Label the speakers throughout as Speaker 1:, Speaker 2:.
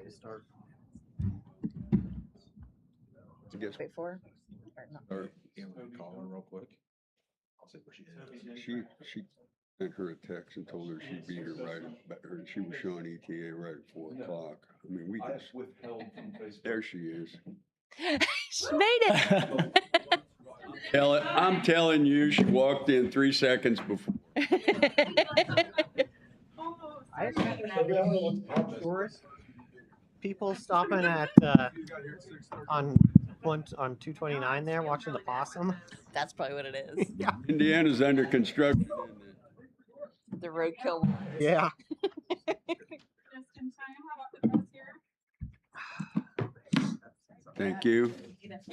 Speaker 1: start.
Speaker 2: Wait for her.
Speaker 3: Or call her real quick. I'll see where she is.
Speaker 4: She sent her a text and told her she'd be here right, or she was showing ETA right at 4 o'clock. I mean, we just, there she is.
Speaker 2: She made it.
Speaker 4: I'm telling you, she walked in 3 seconds before.
Speaker 1: I tourists, people stopping at on 229 there watching the possum.
Speaker 2: That's probably what it is.
Speaker 1: Yeah.
Speaker 4: Indiana's under construction, isn't
Speaker 2: The roadkill.
Speaker 1: Yeah.
Speaker 4: Thank you.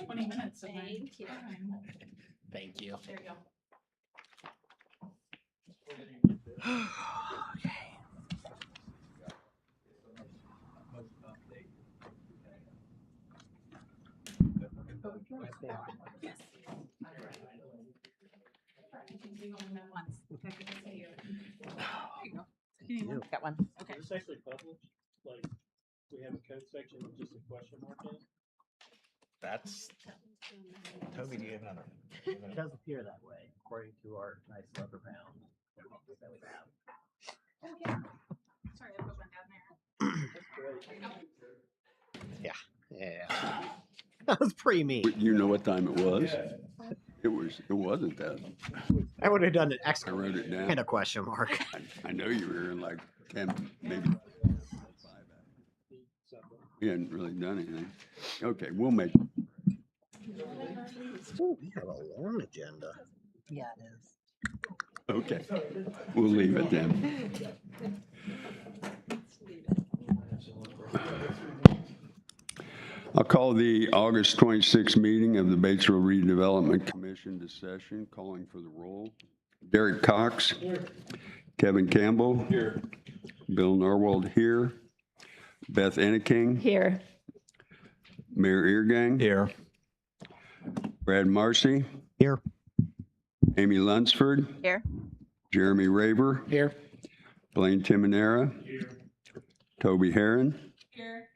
Speaker 5: 20 minutes.
Speaker 2: Thank you.
Speaker 1: Thank you.
Speaker 5: There you go.
Speaker 2: Got one.
Speaker 5: Okay.
Speaker 6: Is this actually published? Like, we have a code section with just a question mark in it?
Speaker 3: That's, Toby, do you have another?
Speaker 1: It does appear that way, according to our nice leather bound that we have.
Speaker 5: Sorry, I put one down there.
Speaker 1: Yeah. That was pretty mean.
Speaker 4: You know what time it was? It wasn't that.
Speaker 1: I would have done an
Speaker 4: I
Speaker 1: excellent
Speaker 4: wrote it down.
Speaker 1: and a question mark.
Speaker 4: I know you were in like 10, maybe. We hadn't really done anything. Okay, we'll make.
Speaker 1: Ooh, we have a long agenda.
Speaker 2: Yeah, it is.
Speaker 4: Okay, we'll leave it then. I'll call the August 26th meeting of the Batesville Redevelopment Commission to session, calling for the roll. Derek Cox. Kevin Campbell.
Speaker 3: Here.
Speaker 4: Bill Norwald here. Beth Enneking.
Speaker 2: Here.
Speaker 4: Mayor Eargang.
Speaker 3: Here.
Speaker 4: Brad Marcy.
Speaker 1: Here.
Speaker 4: Amy Lunsford.
Speaker 2: Here.
Speaker 4: Jeremy Raver.
Speaker 1: Here.
Speaker 4: Blaine Timonera. Toby Heron.
Speaker 5: Here.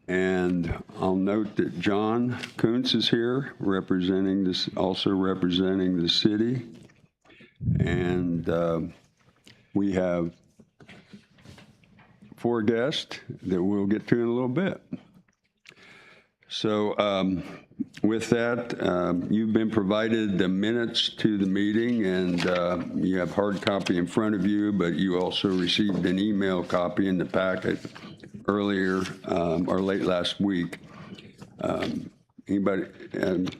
Speaker 4: And I'll note that John Kuntz is here, representing this, also representing the city. And we have 4 guests that we'll get to in a little bit. So with that, you've been provided the minutes to the meeting, and you have hard copy in front of you, but you also received an email copy in the packet earlier or late last week. Anybody, and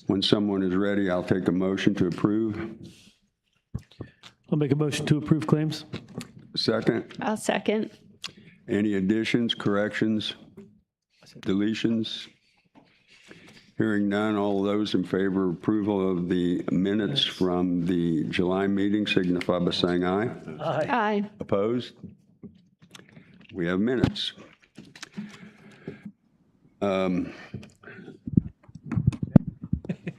Speaker 4: when someone is ready, I'll take a motion to approve.
Speaker 6: I'll make a motion to approve claims.
Speaker 4: Second,
Speaker 7: I'll second.
Speaker 4: any additions, corrections, deletions? Hearing none, all those in favor of approval of the minutes from the July meeting signify by saying aye.
Speaker 7: Aye.
Speaker 4: Opposed? We have minutes.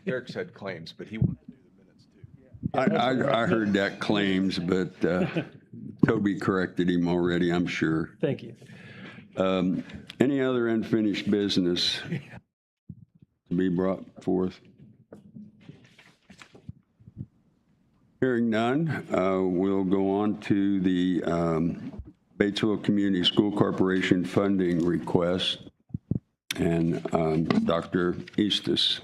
Speaker 3: Derek said claims, but he wanted to do the minutes too.
Speaker 4: I heard that claims, but Toby corrected him already, I'm sure.
Speaker 6: Thank you.
Speaker 4: Any other unfinished business to be brought forth? Hearing none, we'll go on to the Batesville Community School Corporation funding request. And Dr. Eastis.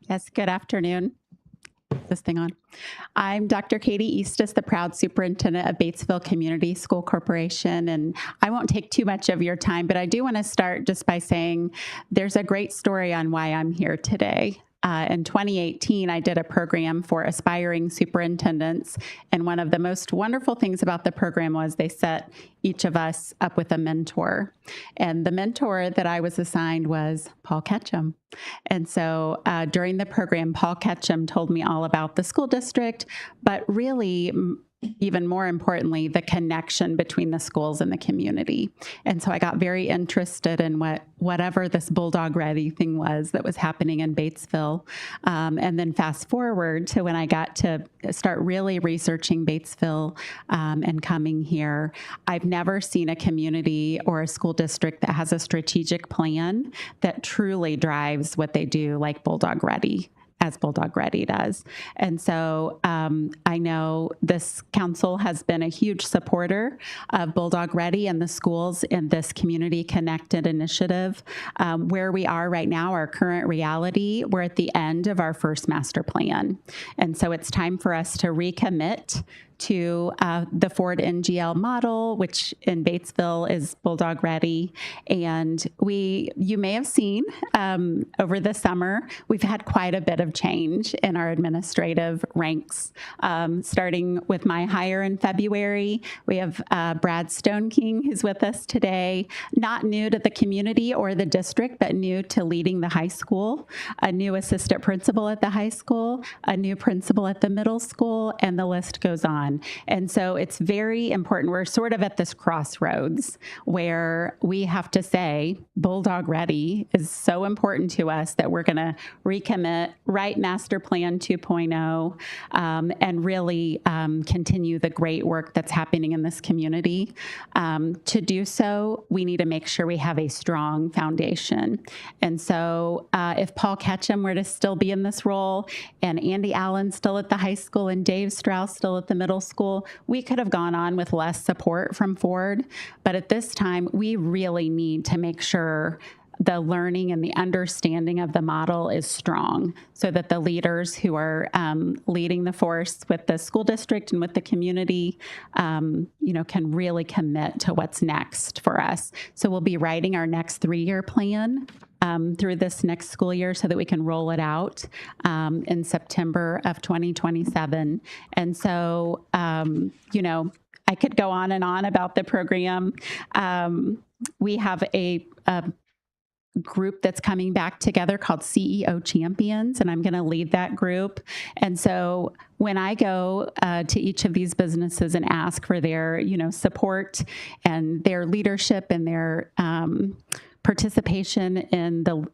Speaker 8: Yes, good afternoon. Is this thing on? I'm Dr. Katie Eastis, the proud superintendent of Batesville Community School Corporation, and I won't take too much of your time, but I do want to start just by saying there's a great story on why I'm here today. In 2018, I did a program for aspiring superintendents, and one of the most wonderful things about the program was they set each of us up with a mentor. And the mentor that I was assigned was Paul Ketchum. And so during the program, Paul Ketchum told me all about the school district, but really even more importantly, the connection between the schools and the community. And so I got very interested in whatever this Bulldog Ready thing was that was happening in Batesville. And then fast forward to when I got to start really researching Batesville and coming here, I've never seen a community or a school district that has a strategic plan that truly drives what they do like Bulldog Ready, as Bulldog Ready does. And so I know this council has been a huge supporter of Bulldog Ready and the schools in this Community Connected initiative. Where we are right now, our current reality, we're at the end of our first master plan. And so it's time for us to recommit to the Ford NGL model, which in Batesville is Bulldog Ready. And you may have seen over the summer, we've had quite a bit of change in our administrative ranks. Starting with my hire in February, we have Brad Stoneking, who's with us today, not new to the community or the district, but new to leading the high school, a new assistant principal at the high school, a new principal at the middle school, and the list goes on. And so it's very important. We're sort of at this crossroads where we have to say Bulldog Ready is so important to us that we're going to recommit, write Master Plan 2.0, and really continue the great work that's happening in this community. To do so, we need to make sure we have a strong foundation. And so if Paul Ketchum were to still be in this role and Andy Allen still at the high school and Dave Strauss still at the middle school, we could have gone on with less support from Ford. But at this time, we really need to make sure the learning and the understanding of the model is strong so that the leaders who are leading the force with the school district and with the community, can really commit to what's next for us. So we'll be writing our next 3-year plan through this next school year so that we can roll it out in September of 2027. And so, I could go on and on about the program. We have a group that's coming back together called CEO Champions, and I'm going to lead that group. And so when I go to each of these businesses and ask for their, support and their leadership and their participation in the,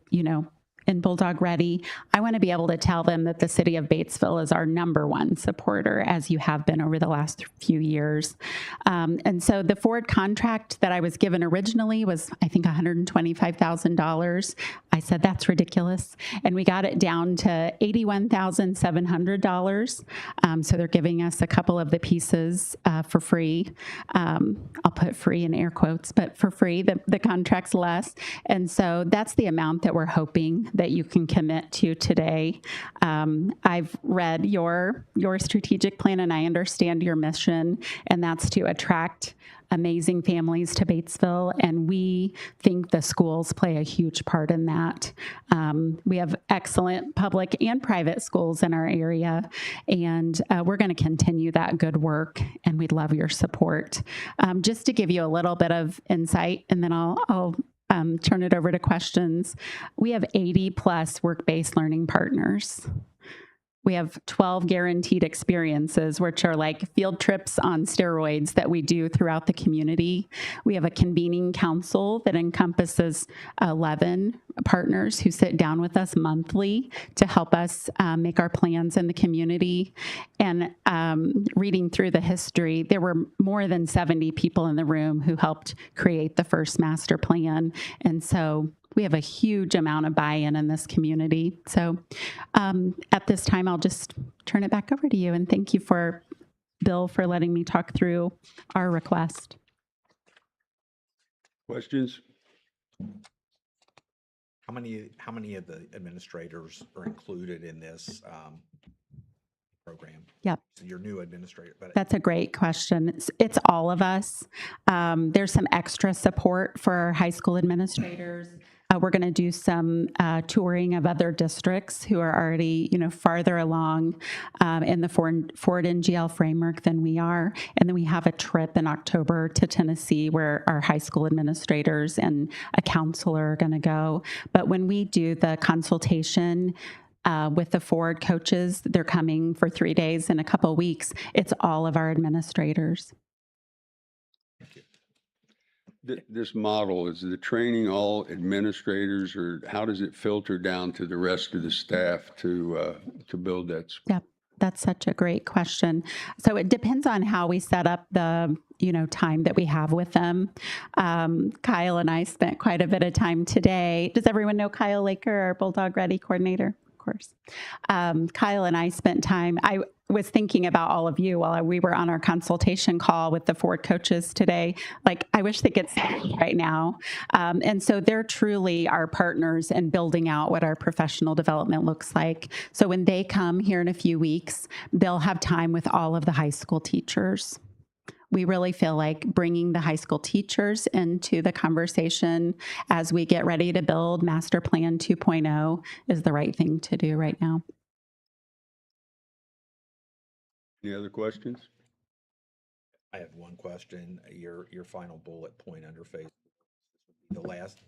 Speaker 8: in Bulldog Ready, I want to be able to tell them that the city of Batesville is our #1 supporter, as you have been over the last few years. And so the Ford contract that I was given originally was, I think, $125,000. I said, that's ridiculous. And we got it down to $81,700. So they're giving us a couple of the pieces for free. I'll put free in air quotes, but for free, the contract's less. And so that's the amount that we're hoping that you can commit to today. I've read your strategic plan and I understand your mission, and that's to attract amazing families to Batesville, and we think the schools play a huge part in that. We have excellent public and private schools in our area, and we're going to continue that good work, and we'd love your support. Just to give you a little bit of insight, and then I'll turn it over to questions. We have 80 plus work-based learning partners. We have 12 guaranteed experiences, which are like field trips on steroids that we do throughout the community. We have a convening council that encompasses 11 partners who sit down with us monthly to help us make our plans in the community. And reading through the history, there were more than 70 people in the room who helped create the first master plan. And so we have a huge amount of buy-in in this community. So at this time, I'll just turn it back over to you. And thank you Bill, for letting me talk through our request.
Speaker 4: Questions?
Speaker 3: How many of the administrators are included in this program?
Speaker 8: Yep.
Speaker 3: So your new administrator. But
Speaker 8: That's a great question. It's all of us. There's some extra support for our high school administrators. We're going to do some touring of other districts who are already, farther along in the Ford NGL framework than we are. And then we have a trip in October to Tennessee where our high school administrators and a counselor are going to go. But when we do the consultation, with the Ford coaches. They're coming for 3 days in a couple of weeks. It's all of our administrators.
Speaker 4: This model, is the training all administrators, or how does it filter down to the rest of the staff to build that?
Speaker 8: Yep. That's such a great question. So it depends on how we set up the, time that we have with them. Kyle and I spent quite a bit of time today. Does everyone know Kyle Laker, our Bulldog Ready coordinator? Of course. Kyle and I spent time. I was thinking about all of you while we were on our consultation call with the Ford coaches today. Like, I wish they could see me right now. And so they're truly our partners in building out what our professional development looks like. So when they come here in a few weeks, they'll have time with all of the high school teachers. We really feel like bringing the high school teachers into the conversation as we get ready to build Master Plan 2.0 is the right thing to do right now.
Speaker 4: Any other questions?
Speaker 3: I have one question. Your final bullet point under phase the last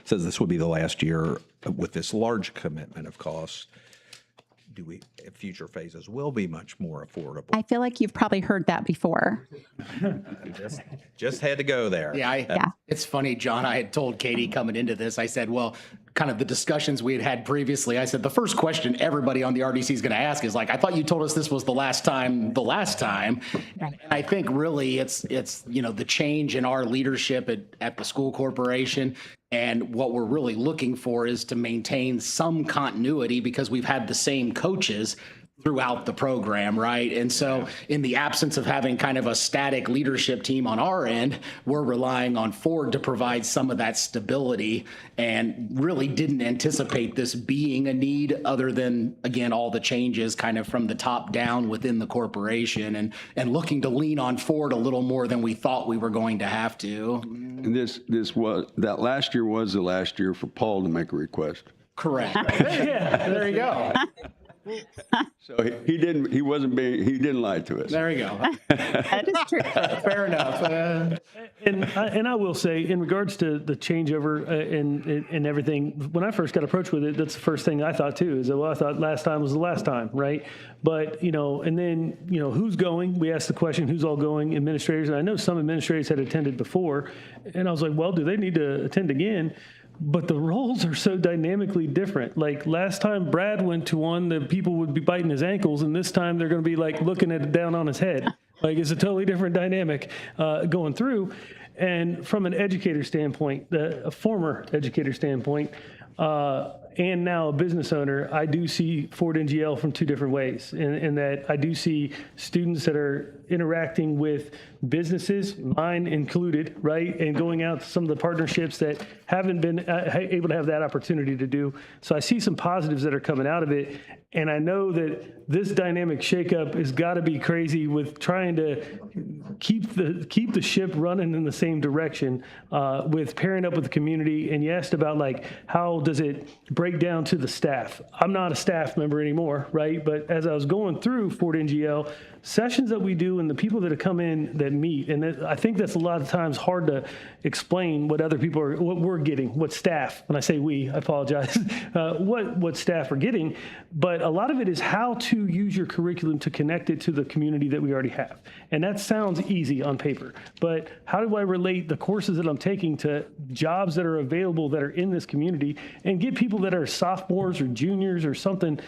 Speaker 3: says this would be the last year with this large commitment of costs. Do we future phases will be much more affordable?
Speaker 8: I feel like you've probably heard that before.
Speaker 3: just had to go there.
Speaker 7: Yeah, it's funny, John. I had told Katie coming into this, I said, well, kind of the discussions we had previously, I said, the first question everybody on the RDC is going to ask is like, I thought you told us this was the last time. And I think really it's the change in our leadership at the school corporation. And what we're really looking for is to maintain some continuity because we've had the same coaches throughout the program, right? And so in the absence of having kind of a static leadership team on our end, we're relying on Ford to provide some of that stability and really didn't anticipate this being a need other than, again, all the changes kind of from the top down within the corporation and looking to lean on Ford a little more than we thought we were going to have to.
Speaker 4: And that last year was the last year for Paul to make a request.
Speaker 7: Correct.
Speaker 6: Yeah, there you go.
Speaker 4: So he didn't lie to us.
Speaker 7: There you go.
Speaker 8: That is true.
Speaker 7: Fair enough.
Speaker 6: And I will say, in regards to the changeover and everything, when I first got approached with it, that's the first thing I thought too. Is that, well, I thought last time was the last time, right? But and then who's going? We asked the question, who's all going? Administrators, and I know some administrators had attended before, and I was like, well, do they need to attend again? But the roles are so dynamically different. Like last time Brad went to one, the people would be biting his ankles, and this time they're going to be like looking at it down on his head. Like it's a totally different dynamic going through. And from an educator standpoint, a former educator standpoint, and now a business owner, I do see Ford NGL from two different ways. In that I do see students that are interacting with businesses, mine included, right? And going out to some of the partnerships that haven't been able to have that opportunity to do. So I see some positives that are coming out of it. And I know that this dynamic shakeup has got to be crazy with trying to keep the ship running in the same direction with pairing up with the community. And you asked about like, how does it break down to the staff? I'm not a staff member anymore, right? But as I was going through Ford NGL, sessions that we do and the people that have come in that meet, and I think that's a lot of times hard to explain what other people are, what we're getting, what staff, when I say we, I apologize, what staff are getting. But a lot of it is how to use your curriculum to connect it to the community that we already have. And that sounds easy on paper, but how do I relate the courses that I'm taking to jobs that are available that are in this community and get people that are sophomores or juniors or something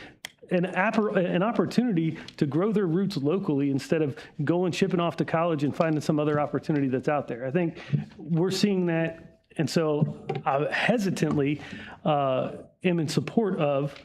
Speaker 6: an opportunity to grow their roots locally instead of going shipping off to college and finding some other opportunity that's out there. I think we're seeing that, and so I hesitantly am in support of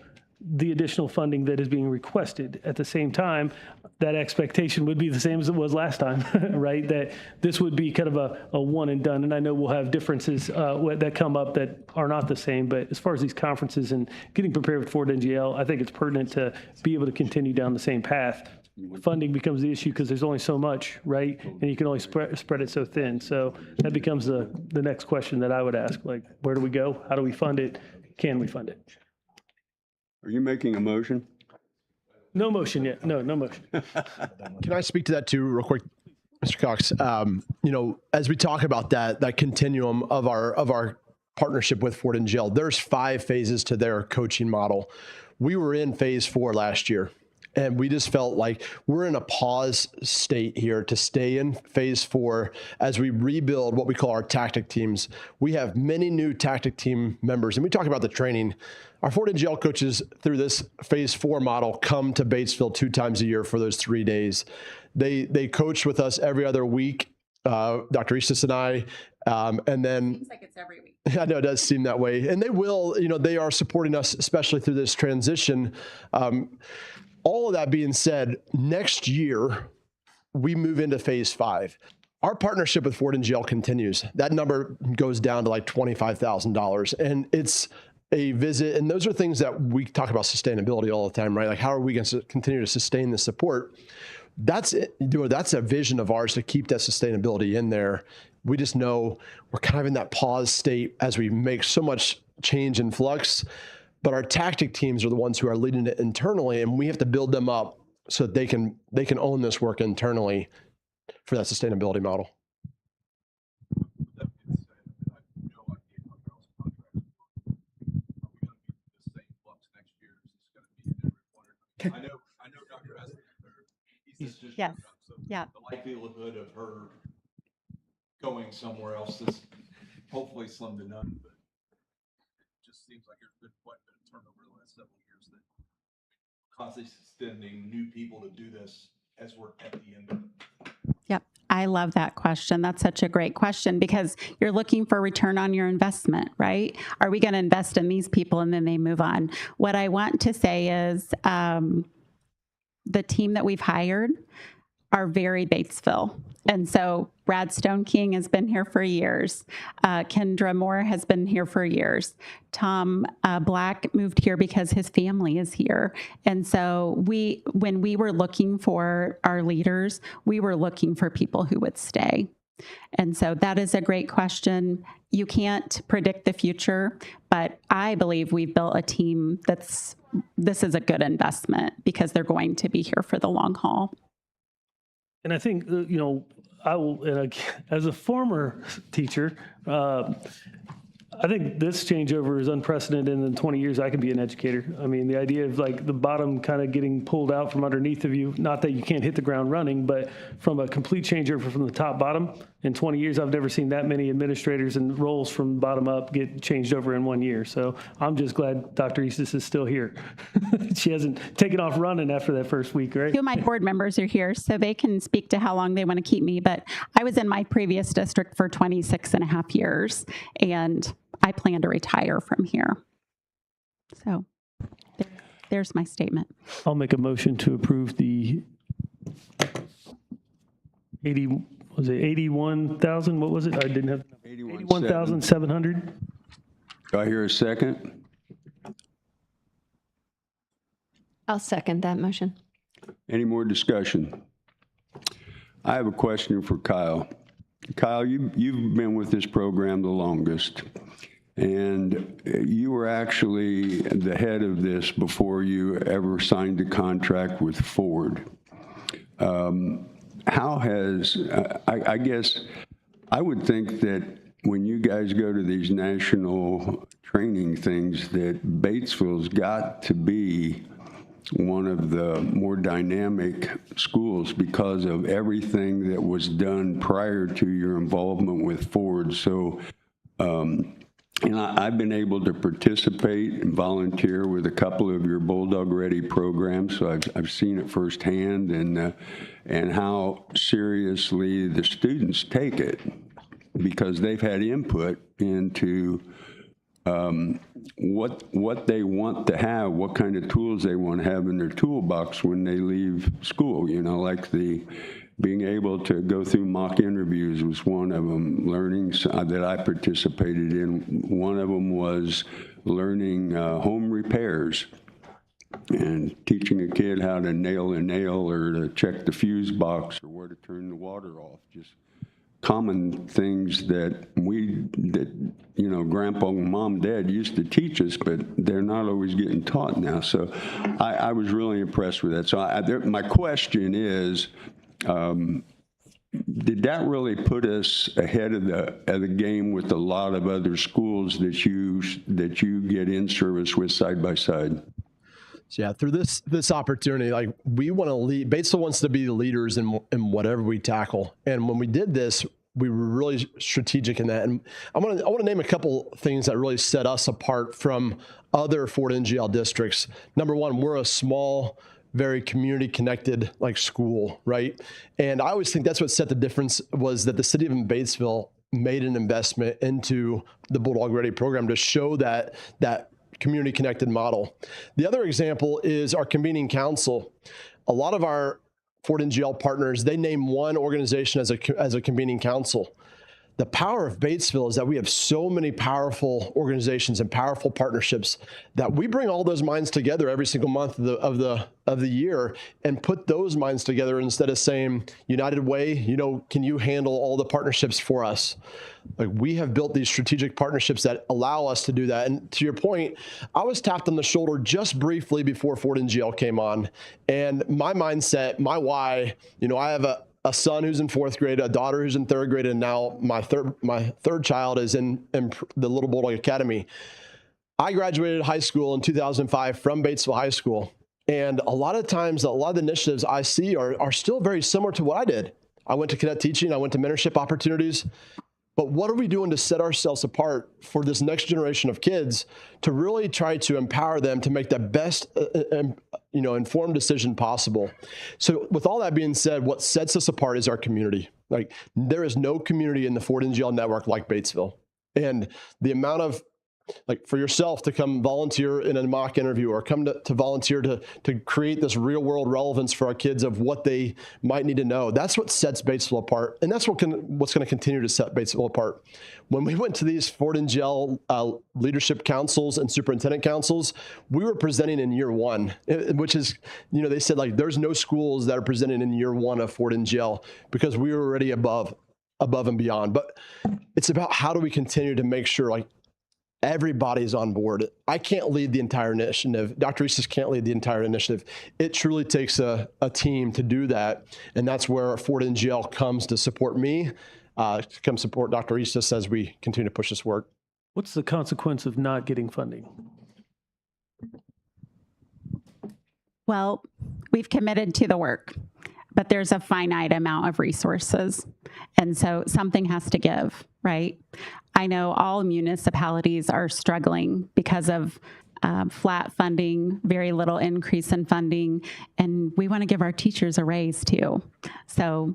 Speaker 6: the additional funding that is being requested. At the same time, that expectation would be the same as it was last time, right? That this would be kind of a one and done. And I know we'll have differences that come up that are not the same. But as far as these conferences and getting prepared with Ford NGL, I think it's pertinent to be able to continue down the same path. Funding becomes the issue because there's only so much, right? And you can only spread it so thin. So that becomes the next question that I would ask, like, where do we go? How do we fund it? Can we fund it?
Speaker 4: Are you making a motion?
Speaker 6: No motion yet. No motion.
Speaker 9: Can I speak to that too real quick, Mr. Cox? As we talk about that continuum of our partnership with Ford NGL, there's 5 phases to their coaching model. we were in phase 4 last year. And we just felt like we're in a pause state here to stay in phase 4 as we rebuild what we call our tactic teams. We have many new tactic team members, and we talk about the training. Our Ford and GL coaches through this phase 4 model come to Batesville 2 times a year for those 3 days. They coach with us every other week, Dr. Eastis and I, and then
Speaker 8: Seems like it's every week.
Speaker 9: I know it does seem that way. And they will, they are supporting us, especially through this transition. All of that being said, next year, we move into phase 5. Our partnership with Ford and GL continues. That number goes down to like $25,000. And it's a visit. And those are things that we talk about sustainability all the time, right? Like, how are we going to continue to sustain the support? That's it. That's a vision of ours to keep that sustainability in there. We just know we're kind of in that pause state as we make so much change and flux. But our tactic teams are the ones who are leading it internally, and we have to build them up so that they can own this work internally for that sustainability model.
Speaker 3: I know Dr. He's just
Speaker 8: Yes. Yeah.
Speaker 3: the likelihood of her going somewhere else is hopefully slim to none, but it just seems like there's been quite a bit of turnover the last several years that constantly sending new people to do this as we're at the end of it.
Speaker 8: Yep. I love that question. That's such a great question because you're looking for return on your investment, right? Are we going to invest in these people and then they move on? What I want to say is the team that we've hired are very Batesville. And so Brad Stone King has been here for years. Kendra Moore has been here for years. Tom Black moved here because his family is here. And so when we were looking for our leaders, we were looking for people who would stay. And so that is a great question. You can't predict the future, but I believe we've built a team this is a good investment because they're going to be here for the long haul.
Speaker 6: And I think, I will, as a former teacher, I think this changeover is unprecedented in the 20 years I can be an educator. I mean, the idea of like the bottom kind of getting pulled out from underneath of you, not that you can't hit the ground running, but from a complete changeover from the top bottom in 20 years, I've never seen that many administrators and roles from bottom up get changed over in 1 year. So I'm just glad Dr. Eastis is still here. She hasn't taken off running after that first week, right?
Speaker 8: 2 of my board members are here, so they can speak to how long they want to keep me. But I was in my previous district for 26 and a half years, and I plan to retire from here. So there's my statement.
Speaker 6: I'll make a motion to approve the 81,000? What was it? I didn't have 81,700.
Speaker 4: Do I hear a second?
Speaker 10: I'll second that motion.
Speaker 4: Any more discussion? I have a question for Kyle. Kyle, you've been with this program the longest, and you were actually the head of this before you ever signed a contract with Ford. How has, I guess, I would think that when you guys go to these national training things, that Batesville's got to be one of the more dynamic schools because of everything that was done prior to your involvement with Ford. So, and I've been able to participate and volunteer with a couple of your Bulldog Ready programs, so I've seen it firsthand, and how seriously the students take it because they've had input into what they want to have, what kind of tools they want to have in their toolbox when they leave school. Like being able to go through mock interviews was one of them. Learning that I participated in. One of them was learning home repairs and teaching a kid how to nail a nail or to check the fuse box or where to turn the water off. Just common things that Grandpa, Mom, Dad used to teach us, but they're not always getting taught now. So I was really impressed with that. So my question is, did that really put us ahead of the game with a lot of other schools that you get in service with side by side?
Speaker 9: So yeah, through this opportunity, like we want to lead. Batesville wants to be the leaders in whatever we tackle. And when we did this, we were really strategic in that. And I want to name a couple things that really set us apart from other Fort NGL districts. Number one, we're a small, very community connected like school, right? And I always think that's what set the difference was that the city of Batesville made an investment into the Bulldog Ready program to show that community connected model. The other example is our convening council. A lot of our Fort NGL partners, they name one organization as a convening council. The power of Batesville is that we have so many powerful organizations and powerful partnerships that we bring all those minds together every single month of the year and put those minds together instead of saying, United Way, can you handle all the partnerships for us? Like we have built these strategic partnerships that allow us to do that. And to your point, I was tapped on the shoulder just briefly before Fort NGL came on. And my mindset, my why, I have a son who's in 4th grade, a daughter who's in 3rd grade, and now my third child is in the Little Bulldog Academy. I graduated high school in 2005 from Batesville High School. And a lot of times, a lot of the initiatives I see are still very similar to what I did. I went to cadet teaching, I went to mentorship opportunities. But what are we doing to set ourselves apart for this next generation of kids to really try to empower them to make the best, informed decision possible? So with all that being said, what sets us apart is our community. Like there is no community in the Fort NGL network like Batesville. And the amount of, like for yourself to come volunteer in a mock interview or come to volunteer to create this real world relevance for our kids of what they might need to know. That's what sets Batesville apart. And that's what's going to continue to set Batesville apart. When we went to these Fort NGL leadership councils and superintendent councils, we were presenting in year one, which is, they said like there's no schools that are presenting in year one of Fort NGL because we were already above and beyond. But it's about how do we continue to make sure like everybody's on board. I can't lead the entire initiative. Dr. Eastis can't lead the entire initiative. It truly takes a team to do that. And that's where Fort NGL comes to support me, to come support Dr. Eastis as we continue to push this work.
Speaker 6: What's the consequence of not getting funding?
Speaker 8: Well, we've committed to the work, but there's a finite amount of resources. And so something has to give, right? I know all municipalities are struggling because of flat funding, very little increase in funding, and we want to give our teachers a raise too. So,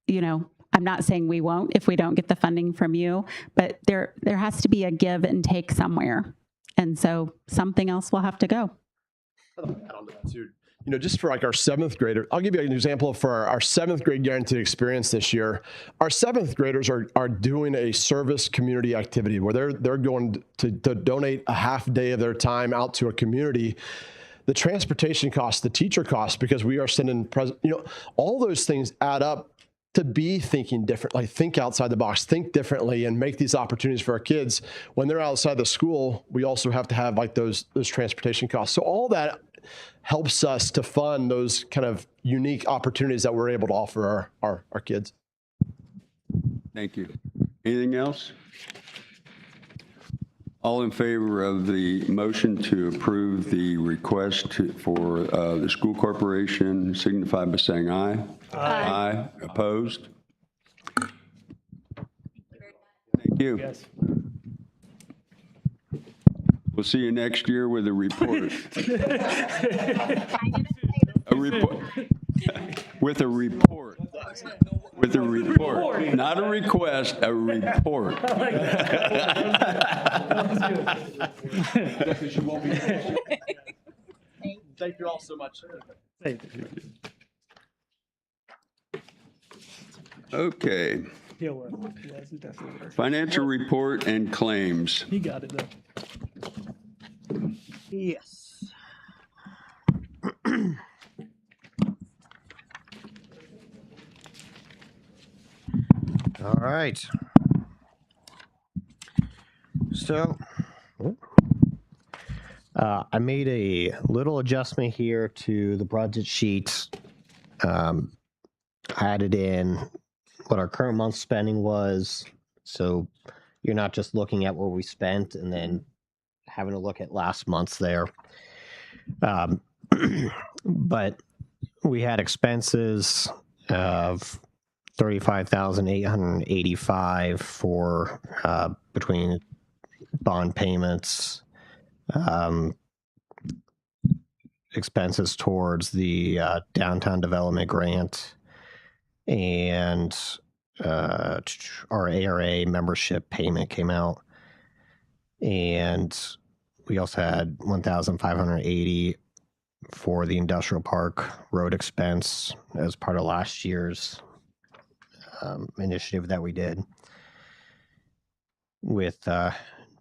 Speaker 8: I'm not saying we won't if we don't get the funding from you, but there has to be a give and take somewhere. And so something else will have to go.
Speaker 9: Just for like our 7th grader, I'll give you an example for our 7th grade guaranteed experience this year. Our 7th graders are doing a service community activity where they're going to donate a half day of their time out to a community. The transportation costs, the teacher costs, because we are sending, all those things add up to be thinking differently, think outside the box, think differently, and make these opportunities for our kids. When they're outside the school, we also have to have like those transportation costs. So all that helps us to fund those kind of unique opportunities that we're able to offer our kids.
Speaker 4: Thank you. Anything else? All in favor of the motion to approve the request for the school corporation signify by saying aye. Aye. Opposed? Thank you.
Speaker 6: Yes.
Speaker 4: We'll see you next year with a report. A report. With a report. With a report. Not a request, a report.
Speaker 9: Thank you all so much.
Speaker 4: Okay.
Speaker 6: He'll work. Yes, he definitely works.
Speaker 4: Financial report and claims.
Speaker 6: He got it though.
Speaker 1: Yes. All right. So, I made a little adjustment here to the budget sheets. Added in what our current month spending was, so you're not just looking at what we spent and then having to look at last month's there.
Speaker 11: But we had expenses of 35,885 for between bond payments, expenses towards the downtown development grant, and our ARA membership payment came out. And we also had 1,580 for the industrial park road expense as part of last year's initiative that we did, with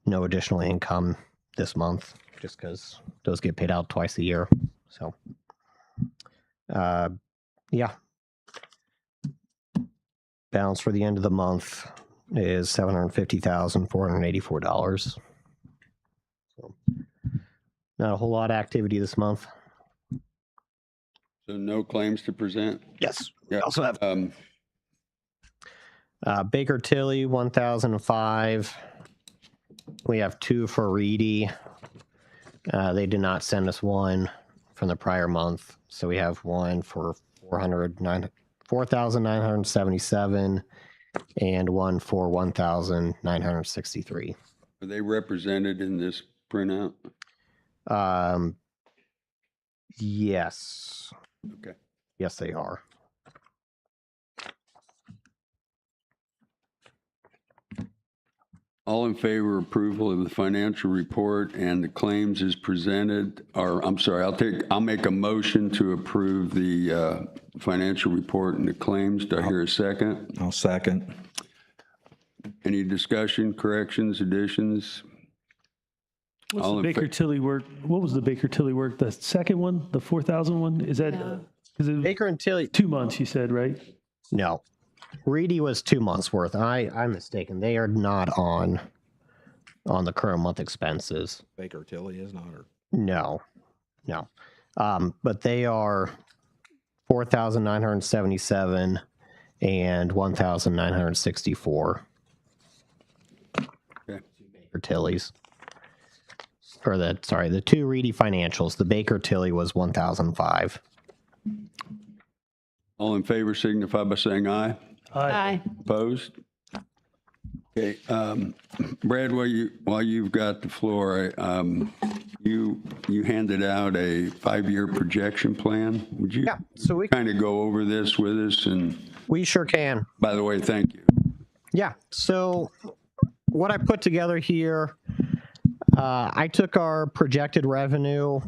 Speaker 11: no additional income this month, just because those get paid out twice a year. So, yeah. Balance for the end of the month is $750,484. So, not a whole lot of activity this month.
Speaker 4: So no claims to present?
Speaker 11: Yes.
Speaker 4: Yeah.
Speaker 11: We also have Baker Tilly, 1,005. We have 2 for Reedy. They did not send us one from the prior month, so we have one for 4,977 and one for 1,963.
Speaker 4: Are they represented in this printout?
Speaker 11: Yes.
Speaker 4: Okay.
Speaker 11: Yes, they are.
Speaker 4: All in favor of approval of the financial report and the claims as presented, or I'm sorry, I'll make a motion to approve the financial report and the claims. Do I hear a second?
Speaker 3: I'll second.
Speaker 4: Any discussion, corrections, additions?
Speaker 6: What's
Speaker 4: All
Speaker 6: the
Speaker 4: in
Speaker 6: Baker Tilly work? What was the Baker Tilly work? The second one, the 4,000 one? Is that is it
Speaker 11: Baker and Tilly?
Speaker 6: 2 months? You said, right?
Speaker 11: No. Reedy was 2 months worth. I'm mistaken. They are not on the current month expenses.
Speaker 3: Baker Tilly is not, or
Speaker 11: No. But they are 4,977 and 1,964.
Speaker 4: Okay.
Speaker 11: Baker Tilly's. Or the 2 Reedy financials. The Baker Tilly was 1,005.
Speaker 4: All in favor signify by saying aye.
Speaker 10: Aye.
Speaker 4: Opposed? Okay, Brad, while you've got the floor, you handed out a 5-year projection plan. Would you
Speaker 11: Yeah, so we
Speaker 4: kind of go over this with us? And
Speaker 11: sure can.
Speaker 4: by the way, thank you.
Speaker 11: Yeah, so what I put together here, I took our projected revenue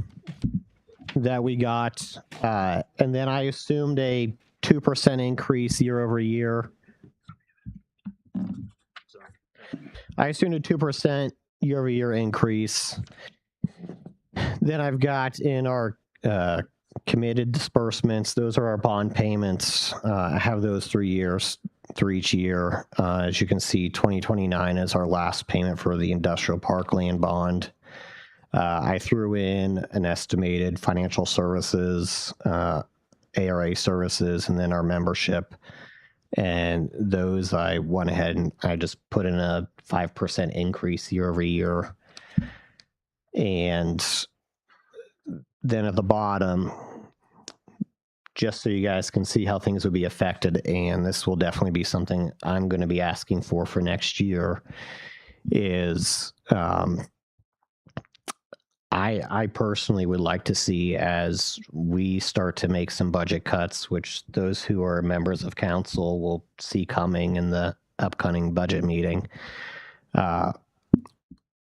Speaker 11: that we got, and then I assumed a 2% increase year over year. I assumed a 2% year over year increase. Then I've got in our committed disbursements, those are our bond payments. I have those 3 years through each year. As you can see, 2029 is our last payment for the industrial park land bond. I threw in an estimated financial services, ARA services, and then our membership. And those I went ahead and I just put in a 5% increase year over year. And then at the bottom, just so you guys can see how things would be affected, and this will definitely be something I'm going to be asking for next year, is I personally would like to see, as we start to make some budget cuts, which those who are members of council will see coming in the upcoming budget meeting,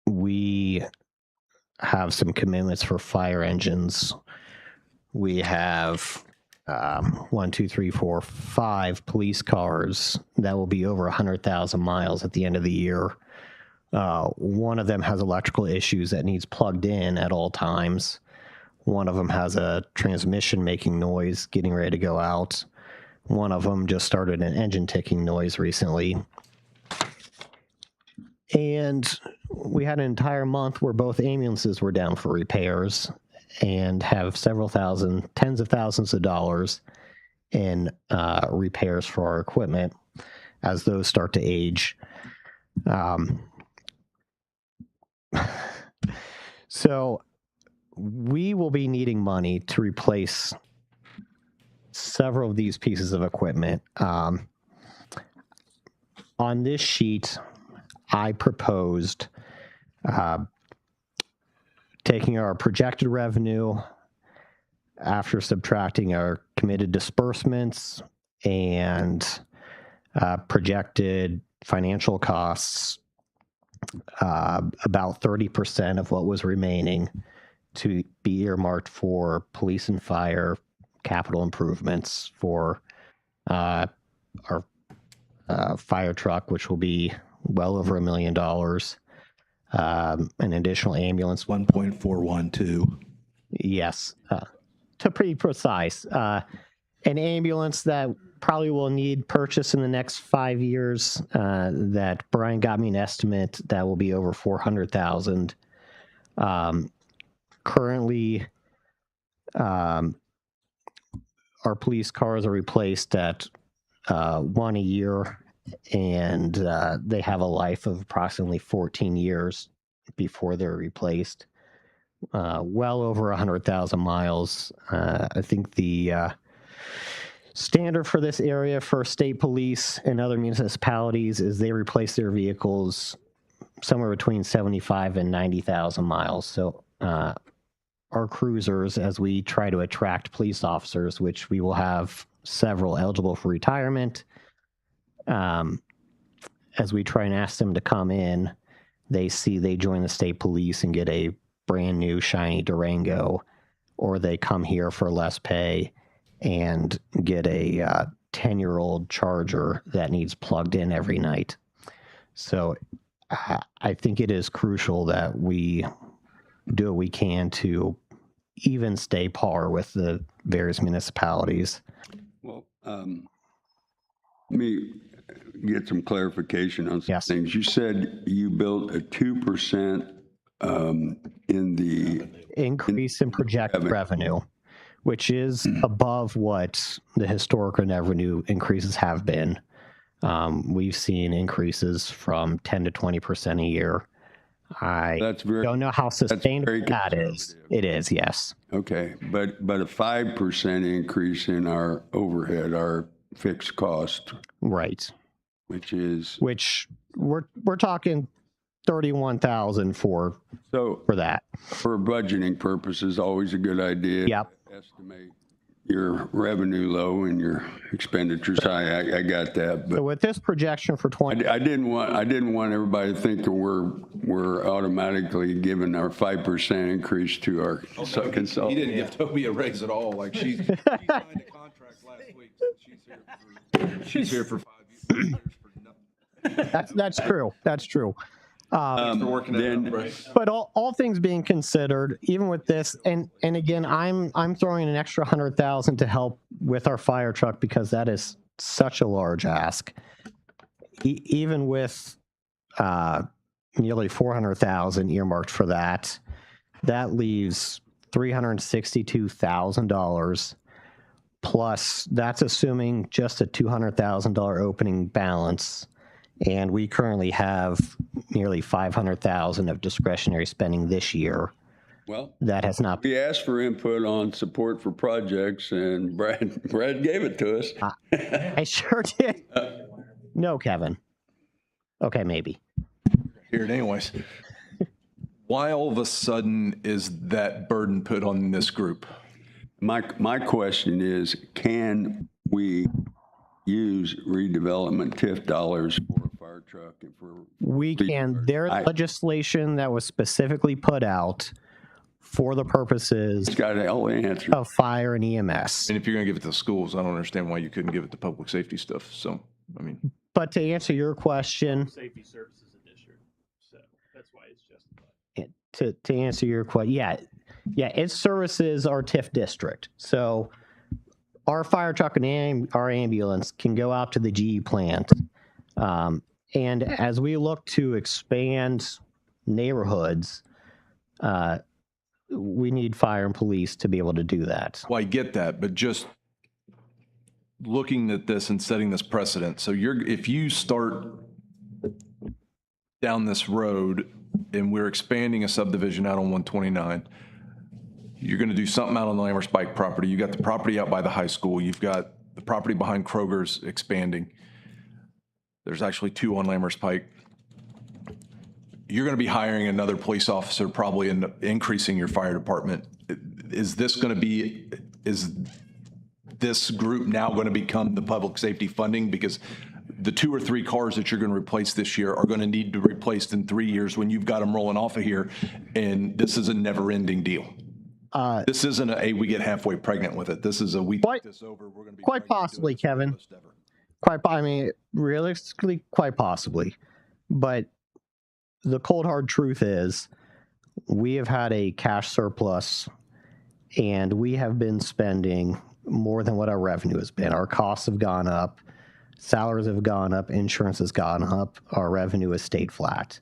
Speaker 11: we have some commitments for fire engines. We have 5 police cars that will be over 100,000 miles at the end of the year. One of them has electrical issues that needs plugged in at all times. One of them has a transmission making noise getting ready to go out. One of them just started an engine ticking noise recently. And we had an entire month where both ambulances were down for repairs and have several thousand, tens of thousands of dollars in repairs for our equipment as those start to age. So we will be needing money to replace several of these pieces of equipment. On this sheet, I proposed taking our projected revenue after subtracting our committed disbursements and projected financial costs, about 30% of what was remaining to be earmarked for police and fire capital improvements for our fire truck, which will be well over $1 million, an additional ambulance.
Speaker 3: 1.412.
Speaker 11: Yes, to pretty precise. An ambulance that probably will need purchase in the next 5 years. That Brian got me an estimate that will be over $400,000. Currently, our police cars are replaced at one a year, and they have a life of approximately 14 years before they're replaced. Well over 100,000 miles. I think the standard for this area for state police and other municipalities is they replace their vehicles somewhere between 75 and 90,000 miles. So our cruisers, as we try to attract police officers, which we will have several eligible for retirement, as we try and ask them to come in, they join the state police and get a brand new shiny Durango, or they come here for less pay and get a 10-year-old Charger that needs plugged in every night. So I think it is crucial that we do what we can to even stay par with the various municipalities.
Speaker 4: Well, let me get some clarification on some things. You said you built a 2% in the
Speaker 11: increase in projected revenue, which is above what the historical revenue increases have been. We've seen increases from 10 to 20% a year. Don't know how sustainable that is. It is, yes.
Speaker 4: Okay, but a 5% increase in our overhead, our fixed cost,
Speaker 11: right?
Speaker 4: Which
Speaker 11: we're talking 31,000 for that.
Speaker 4: For budgeting purposes, always a good idea.
Speaker 11: Yep.
Speaker 4: To estimate your revenue low and your expenditures high. I got that. But
Speaker 11: so with this projection for 20,
Speaker 4: I didn't want everybody to think that we're automatically giving our 5% increase to our consultant.
Speaker 3: He didn't give Toby a raise at all. Like she signed a contract last week. So she's here for 5 years for nothing.
Speaker 11: That's true. That's true.
Speaker 3: For working it out, right?
Speaker 11: But all things being considered, even with this, and again, I'm throwing an extra 100,000 to help with our fire truck because that is such a large ask. Even with nearly 400,000 earmarked for that, that leaves $362,000. Plus, that's assuming just a $200,000 opening balance. And we currently have nearly 500,000 of discretionary spending this year.
Speaker 4: Well,
Speaker 11: that has not.
Speaker 4: We asked for input on support for projects, and Brad gave it to us.
Speaker 11: I sure did. No, Kevin. Okay, maybe.
Speaker 12: Here it anyways. Why all of a sudden is that burden put on this group?
Speaker 4: My question is, can we use redevelopment TIF dollars for a fire truck? And
Speaker 11: we can. There's legislation that was specifically put out for the purposes of fire and EMS.
Speaker 12: And if you're going to give it to the schools, I don't understand why you couldn't give it to public safety stuff. So, I mean.
Speaker 11: But to answer your question.
Speaker 6: Safety services a district. So that's why it's justified.
Speaker 11: To answer your question, yeah, its services are TIF district. So our fire truck and our ambulance can go out to the GE plant. And as we look to expand neighborhoods, we need fire and police to be able to do that.
Speaker 12: Well, I get that, but just looking at this and setting this precedent. So if you start down this road and we're expanding a subdivision out on 129, you're going to do something out on the Lammer's Pike property. You got the property out by the high school. You've got the property behind Kroger's expanding. There's actually 2 on Lammer's Pike. You're going to be hiring another police officer, probably increasing your fire department. Is this group now going to become the public safety funding? Because the 2 or 3 cars that you're going to replace this year are going to need to be replaced in 3 years when you've got them rolling off of here. And this is a never ending deal. This isn't we get halfway pregnant with it. This is we take this over. We're going to be
Speaker 11: quite possibly, Kevin. Realistically, quite possibly. But the cold hard truth is we have had a cash surplus and we have been spending more than what our revenue has been. Our costs have gone up, salaries have gone up, insurance has gone up, our revenue has stayed flat.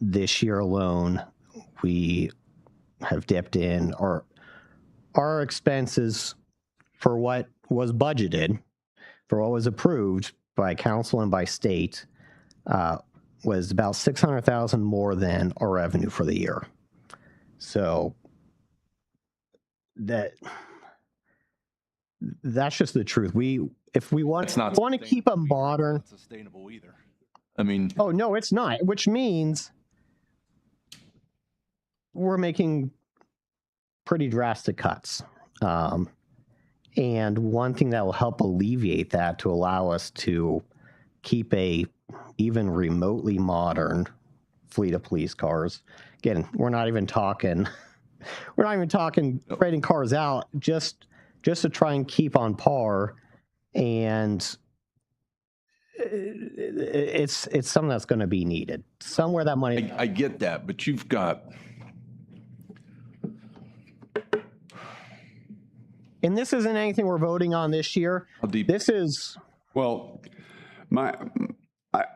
Speaker 11: This year alone, we have dipped in our expenses for what was budgeted, for what was approved by council and by state, was about $600,000 more than our revenue for the year. So that's just the truth. If we want to keep a modern,
Speaker 12: not sustainable either. I mean,
Speaker 11: oh no, it's not. Which means we're making pretty drastic cuts. And one thing that will help alleviate that to allow us to keep a even remotely modern fleet of police cars. Again, we're not even talking trading cars out, just to try and keep on par. And it's something that's going to be needed somewhere. That money.
Speaker 12: I get that, but you've got.
Speaker 11: And this isn't anything we're voting on this year. This is.
Speaker 4: Well,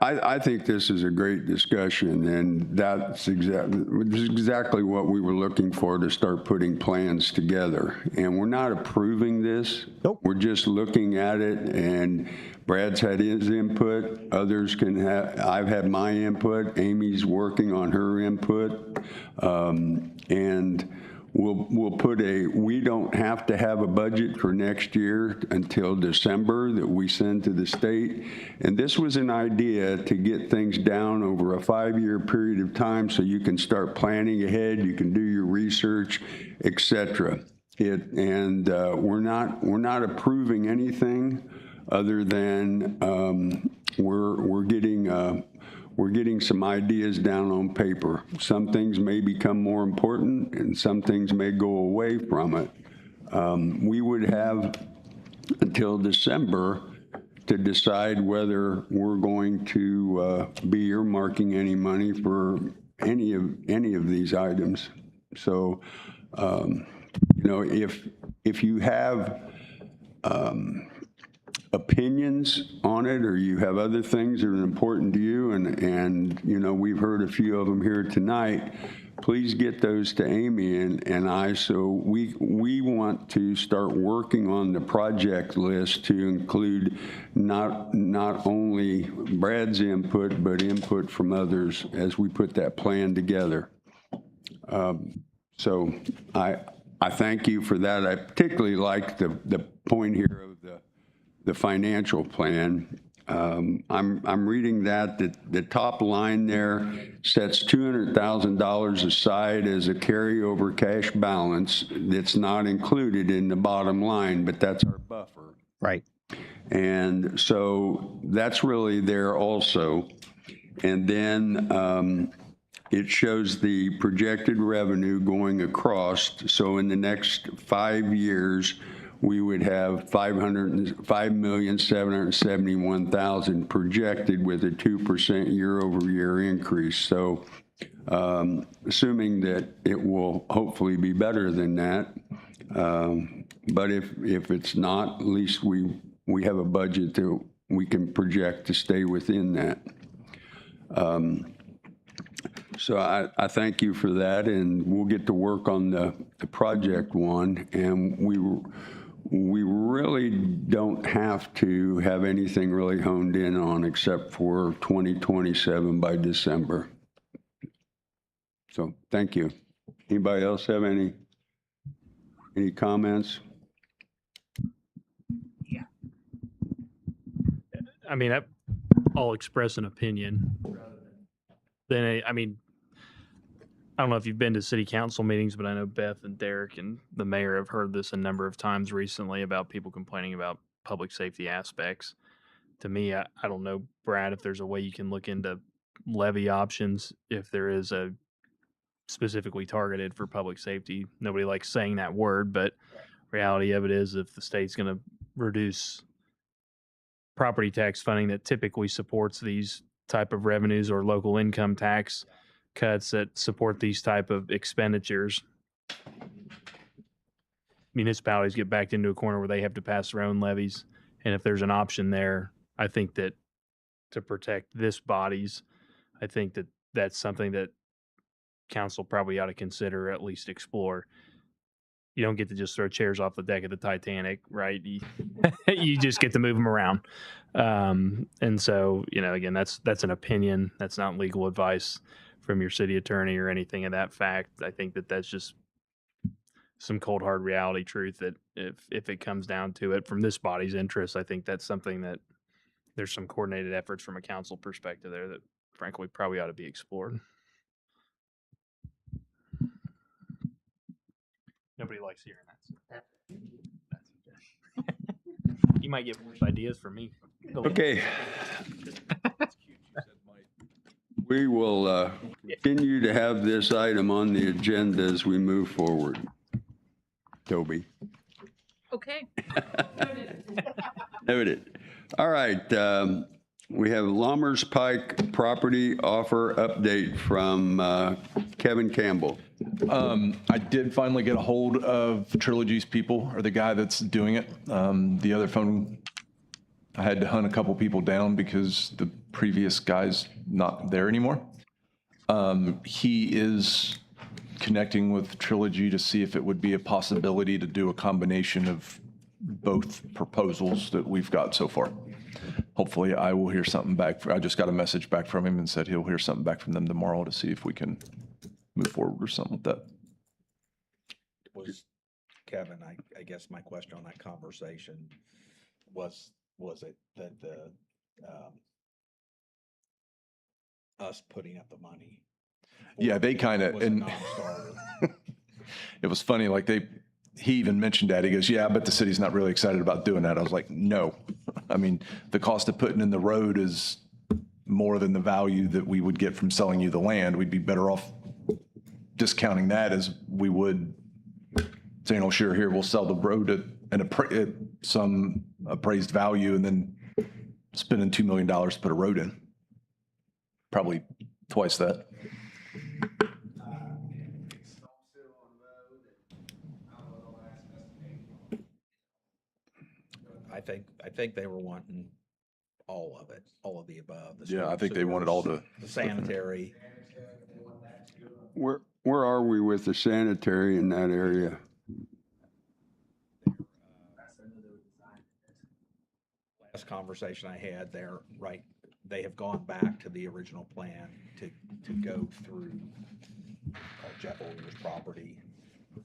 Speaker 4: I think this is a great discussion, and that's exactly what we were looking for to start putting plans together. And we're not approving this.
Speaker 11: Nope.
Speaker 4: We're just looking at it, and Brad's had his input. Others can have. I've had my input. Amy's working on her input, and we'll put we don't have to have a budget for next year until December that we send to the state. And this was an idea to get things down over a 5-year period of time so you can start planning ahead, you can do your research, etc. We're not approving anything other than we're getting some ideas down on paper. Some things may become more important and some things may go away from it. We would have until December to decide whether we're going to be earmarking any money for any of these items. So, if you have opinions on it, or you have other things that are important to you, and we've heard a few of them here tonight, please get those to Amy and I, so we want to start working on the project list to include not only Brad's input, but input from others as we put that plan together. So I thank you for that. I particularly like the point here of the financial plan. I'm reading that the top line there sets $200,000 aside as a carryover cash balance that's not included in the bottom line, but that's our buffer.
Speaker 11: Right.
Speaker 4: And so that's really there also. And then it shows the projected revenue going across. So in the next 5 years, we would have $5,771,000 projected with a 2% year-over-year increase. So assuming that it will hopefully be better than that, but if it's not, at least we have a budget that we can project to stay within that. So I thank you for that, and we'll get to work on the project one, and we really don't have to have anything really honed in on except for 2027 by December. So thank you. Anybody else have any Any comments?
Speaker 13: I mean, I'll express an opinion. Then, I mean, I don't know if you've been to city council meetings, but I know Beth and Derek and the mayor have heard this a number of times recently about people complaining about public safety aspects. To me, I don't know, Brad, if there's a way you can look into levy options if there is a specifically targeted for public safety. Nobody likes saying that word, but reality of it is if the state's going to reduce property tax funding that typically supports these type of revenues or local income tax cuts that support these type of expenditures, municipalities get backed into a corner where they have to pass their own levies. And if there's an option there, I think that to protect this body's, I think that that's something that council probably ought to consider, or at least explore. You don't get to just throw chairs off the deck of the Titanic, right? You just get to move them around. And so, you know, again, that's an opinion. That's not legal advice from your city attorney or anything of that fact. I think that that's just some cold hard reality truth that if it comes down to it from this body's interest, I think that's something that there's some coordinated efforts from a council perspective there that frankly probably ought to be explored. Nobody likes hearing that. You might get worse ideas from me.
Speaker 4: Okay. We will continue to have this item on the agenda as we move forward. Toby.
Speaker 2: Okay.
Speaker 4: Noted. All right. We have Lommers Pike property offer update from Kevin Campbell.
Speaker 12: I did finally get a hold of Trilogy's people, or the guy that's doing it. The other phone, I had to hunt a couple people down because the previous guy's not there anymore. He is connecting with Trilogy to see if it would be a possibility to do a combination of both proposals that we've got so far. Hopefully I will hear something back. I just got a message back from him and said he'll hear something back from them tomorrow to see if we can move forward or something with that.
Speaker 3: Was Kevin, I guess my question on that conversation was it that the us putting up the money?
Speaker 12: Yeah, they kind of, and it was funny, like he even mentioned that. He goes, yeah, but the city's not really excited about doing that. I was like, no. I mean, the cost of putting in the road is more than the value that we would get from selling you the land. We'd be better off discounting that as we would saying, oh, sure, here, we'll sell the road at some appraised value and then spending $2 million to put a road in. Probably twice that.
Speaker 3: I think they were wanting all of it, all of the above.
Speaker 12: Yeah, I think they wanted all the
Speaker 3: sanitary.
Speaker 4: Where are we with the sanitary in that area?
Speaker 3: Last conversation I had there, right, they have gone back to the original plan to go through Jeff Older's property,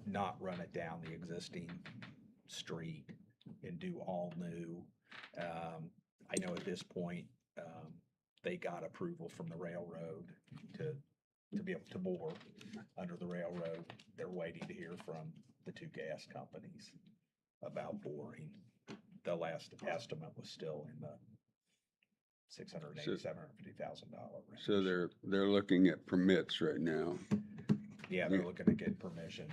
Speaker 3: not run it down the existing street and do all new. I know at this point, they got approval from the railroad to be able to bore under the railroad. They're waiting to hear from the two gas companies about boring. The last estimate was still in the $680,000, $750,000 range.
Speaker 4: So they're looking at permits right now.
Speaker 3: Yeah, they're looking to get permission.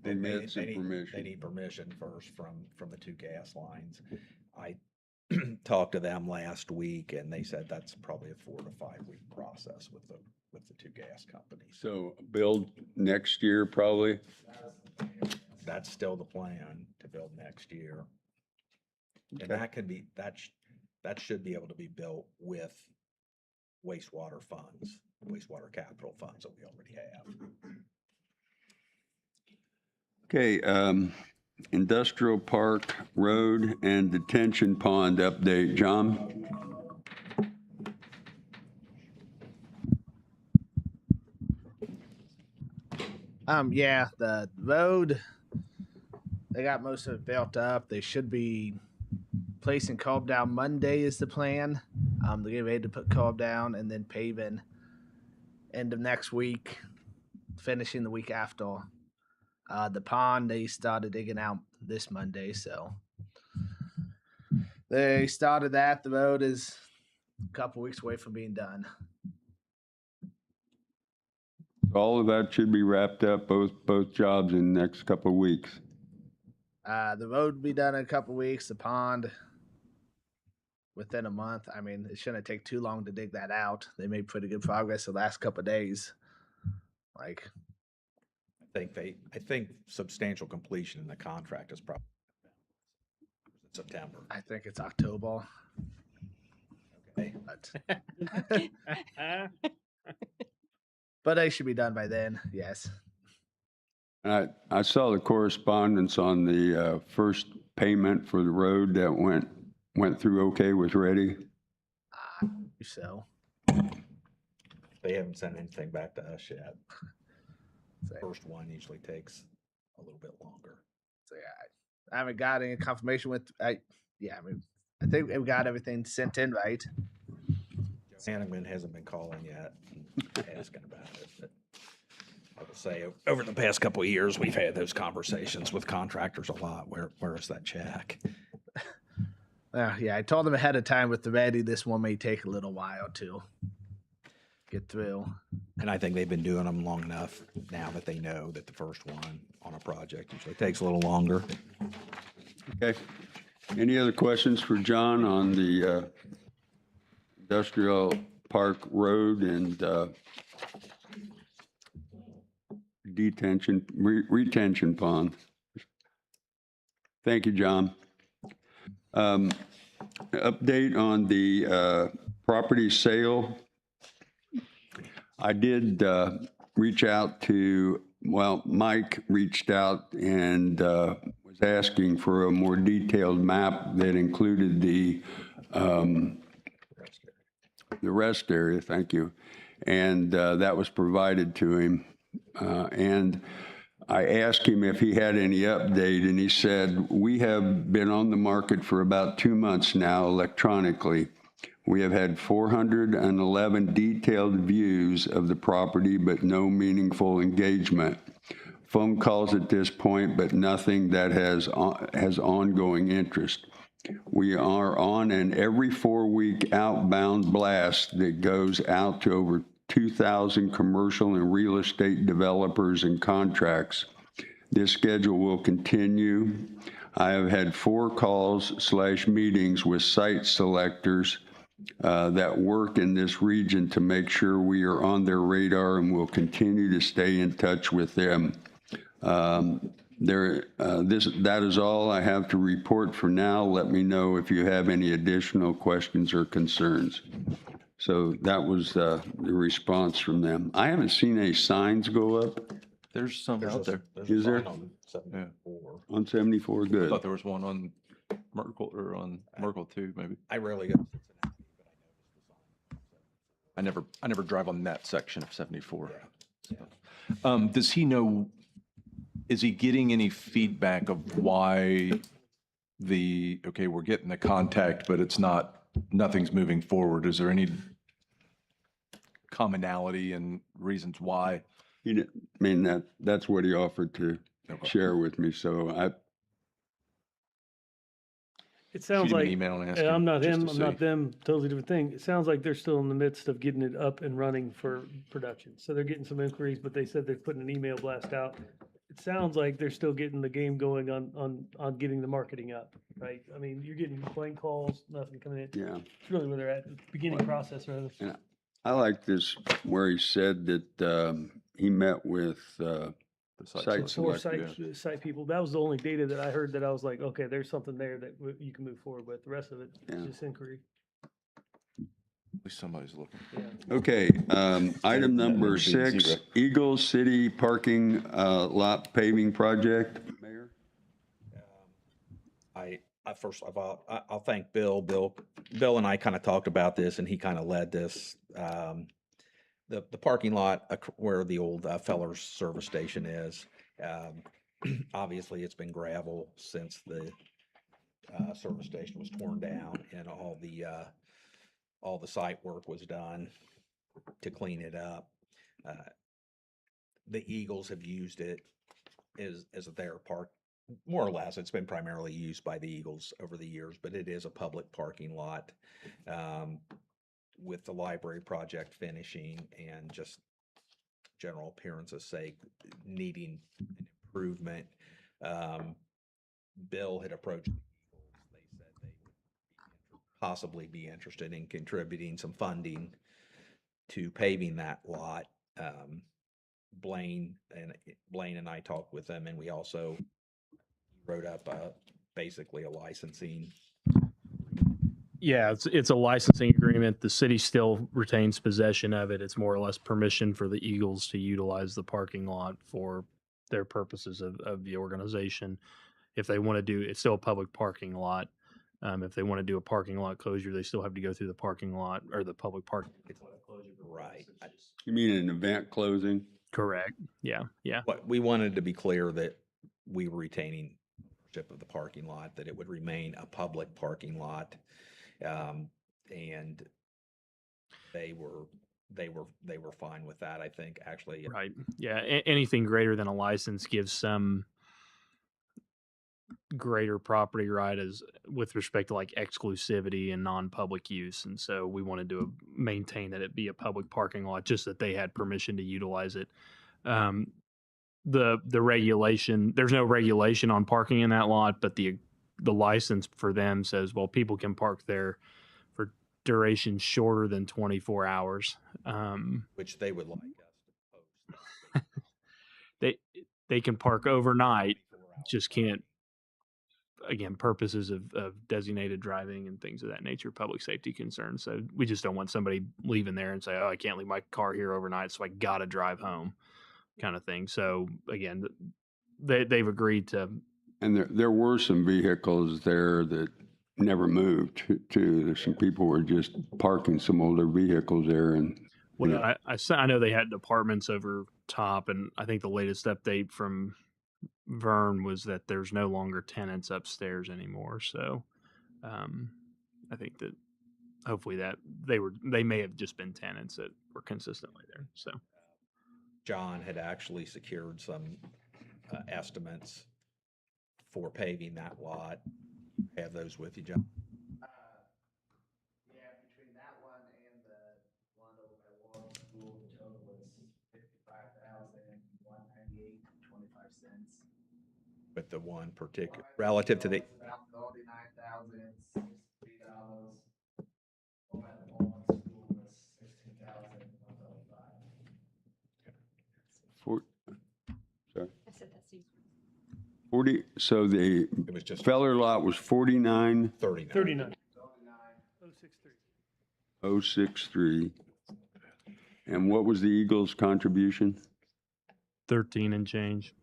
Speaker 3: They need permission first from the two gas lines. I talked to them last week and they said that's probably a 4 to 5 week process with the two gas companies.
Speaker 4: So build next year, probably?
Speaker 3: That's still the plan, to build next year.
Speaker 4: Okay.
Speaker 3: And that should be able to be built with wastewater funds, wastewater capital funds that we already have.
Speaker 4: Okay, Industrial Park Road and Detention Pond update. John?
Speaker 14: Yeah, the road They got most of it built up. They should be placing cob down Monday is the plan. They're getting ready to put cob down and then paving end of next week, finishing the week after. The pond they started digging out this Monday, so they started that. The road is a couple weeks away from being done.
Speaker 4: All of that should be wrapped up, both jobs in the next couple of weeks.
Speaker 14: The road will be done in a couple weeks. The pond within a month. I mean, it shouldn't take too long to dig that out. They made pretty good progress the last couple of days. Like,
Speaker 3: I think substantial completion in the contract is probably September.
Speaker 14: I think it's October.
Speaker 3: Okay.
Speaker 14: But they should be done by then. Yes.
Speaker 4: I saw the correspondence on the first payment for the road that went through okay with Ready.
Speaker 14: So
Speaker 3: They haven't sent anything back to us yet.
Speaker 14: So,
Speaker 3: First one usually takes a little bit longer.
Speaker 14: so yeah, I haven't got any confirmation with. I think we've got everything sent in right.
Speaker 3: Hanneman hasn't been calling yet, asking about it. But I will say, over the past couple of years, we've had those conversations with contractors a lot. Where is that check?
Speaker 14: Yeah, I told them ahead of time with the Ready. This one may take a little while to get through.
Speaker 3: And I think they've been doing them long enough now that they know that the first one on a project usually takes a little longer.
Speaker 4: Okay. Any other questions for John on the Industrial Park Road and retention pond? Thank you, John. Update on the property sale. I did reach out to, Mike reached out and was asking for a more detailed map that included the rest area, thank you. And that was provided to him. And I asked him if he had any update, and he said, we have been on the market for about 2 months now electronically. We have had 411 detailed views of the property, but no meaningful engagement. Phone calls at this point, but nothing that has ongoing interest. We are on an every 4-week outbound blast that goes out to over 2,000 commercial and real estate developers and contracts. This schedule will continue. I have had 4 calls/meetings with site selectors that work in this region to make sure we are on their radar, and will continue to stay in touch with them. That is all I have to report for now. Let me know if you have any additional questions or concerns. So that was the response from them. I haven't seen any signs go up.
Speaker 12: There's some out there.
Speaker 4: Is there?
Speaker 3: On 74.
Speaker 4: On 74,
Speaker 12: I
Speaker 4: good.
Speaker 12: thought there was one on Merkle, or on Merkle too, maybe.
Speaker 3: I rarely go to Cincinnati, but I know
Speaker 12: I never drive on that section of 74. Does he know, is he getting any feedback of why we're getting the contact, but nothing's moving forward? Is there any commonality and reasons why?
Speaker 4: That's what he offered to share with me. So
Speaker 6: It sounds
Speaker 12: Shoot him an
Speaker 6: like,
Speaker 12: email and ask
Speaker 6: I'm
Speaker 12: him
Speaker 6: not
Speaker 12: just
Speaker 6: him,
Speaker 12: to
Speaker 6: I'm not
Speaker 12: see.
Speaker 6: them, totally different thing. It sounds like they're still in the midst of getting it up and running for production. So they're getting some inquiries, but they said they're putting an email blast out. It sounds like they're still getting the game going on getting the marketing up, right? I mean, you're getting complaint calls, nothing coming in.
Speaker 4: yeah.
Speaker 6: It's really where they're at, the beginning process rather.
Speaker 4: And I like this where he said that he met with site
Speaker 6: Four
Speaker 4: selector.
Speaker 6: site people. That was the only data that I heard that I was like, okay, there's something there that you can move forward with. The rest of it is
Speaker 4: Yeah.
Speaker 6: just inquiry.
Speaker 12: At least somebody's looking.
Speaker 6: Yeah.
Speaker 4: Okay, item number 6, Eagle City parking lot paving project. Mayor?
Speaker 3: First of all, I'll thank Bill. Bill and I kind of talked about this, and he kind of led this. The parking lot where the old Feller's service station is, Obviously, it's been gravel since the service station was torn down and all the site work was done to clean it up. The Eagles have used it as their park, more or less. It's been primarily used by the Eagles over the years, but it is a public parking lot. With the library project finishing and just general appearance's sake, needing an improvement, Bill had approached the Eagles. They said they would possibly be interested in contributing some funding to paving that lot. Blaine and I talked with them, and we also wrote up basically a licensing.
Speaker 13: Yeah, it's a licensing agreement. The city still retains possession of it. It's more or less permission for the Eagles to utilize the parking lot for their purposes of the organization. If they want to do, it's still a public parking lot. If they want to do a parking lot closure, they still have to go through the parking lot or the public parking lot closure.
Speaker 3: Right.
Speaker 4: You mean an event closing?
Speaker 13: Correct. Yeah. Yeah.
Speaker 3: What we wanted to be clear that we were retaining ownership of the parking lot, that it would remain a public parking lot. And they were fine with that, I think, actually.
Speaker 13: Right. Yeah. Anything greater than a license gives some greater property right as with respect to like exclusivity and non-public use. And so we wanted to maintain that it be a public parking lot, just that they had permission to utilize it. The regulation, there's no regulation on parking in that lot, but the license for them says, well, people can park there for duration shorter than 24 hours.
Speaker 3: Which they would like us to post.
Speaker 13: They can park overnight, just can't, again, purposes of designated driving and things of that nature, public safety concerns. So we just don't want somebody leaving there and say, oh, I can't leave my car here overnight, so I got to drive home, kind of thing. So again, they've agreed to.
Speaker 4: And there were some vehicles there that never moved too. There's some people were just parking some older vehicles there. And
Speaker 13: well, I know they had departments over top, and I think the latest update from Vern was that there's no longer tenants upstairs anymore. So I think that hopefully that they may have just been tenants that were consistently there. So
Speaker 3: John had actually secured some estimates for paving that lot. Have those with you, John?
Speaker 14: Yeah, between that one and the one over by Wall School, the total was $55,198.25.
Speaker 3: With the one particular relative to the
Speaker 14: About $49,063. Over at the Wall School was $16,135.
Speaker 4: Sorry.
Speaker 10: I said that's you.
Speaker 4: 40. So the
Speaker 3: it was just
Speaker 4: Feller lot was 49.
Speaker 6: 39.
Speaker 4: 063. And what was the Eagles' contribution?
Speaker 13: 13 and change.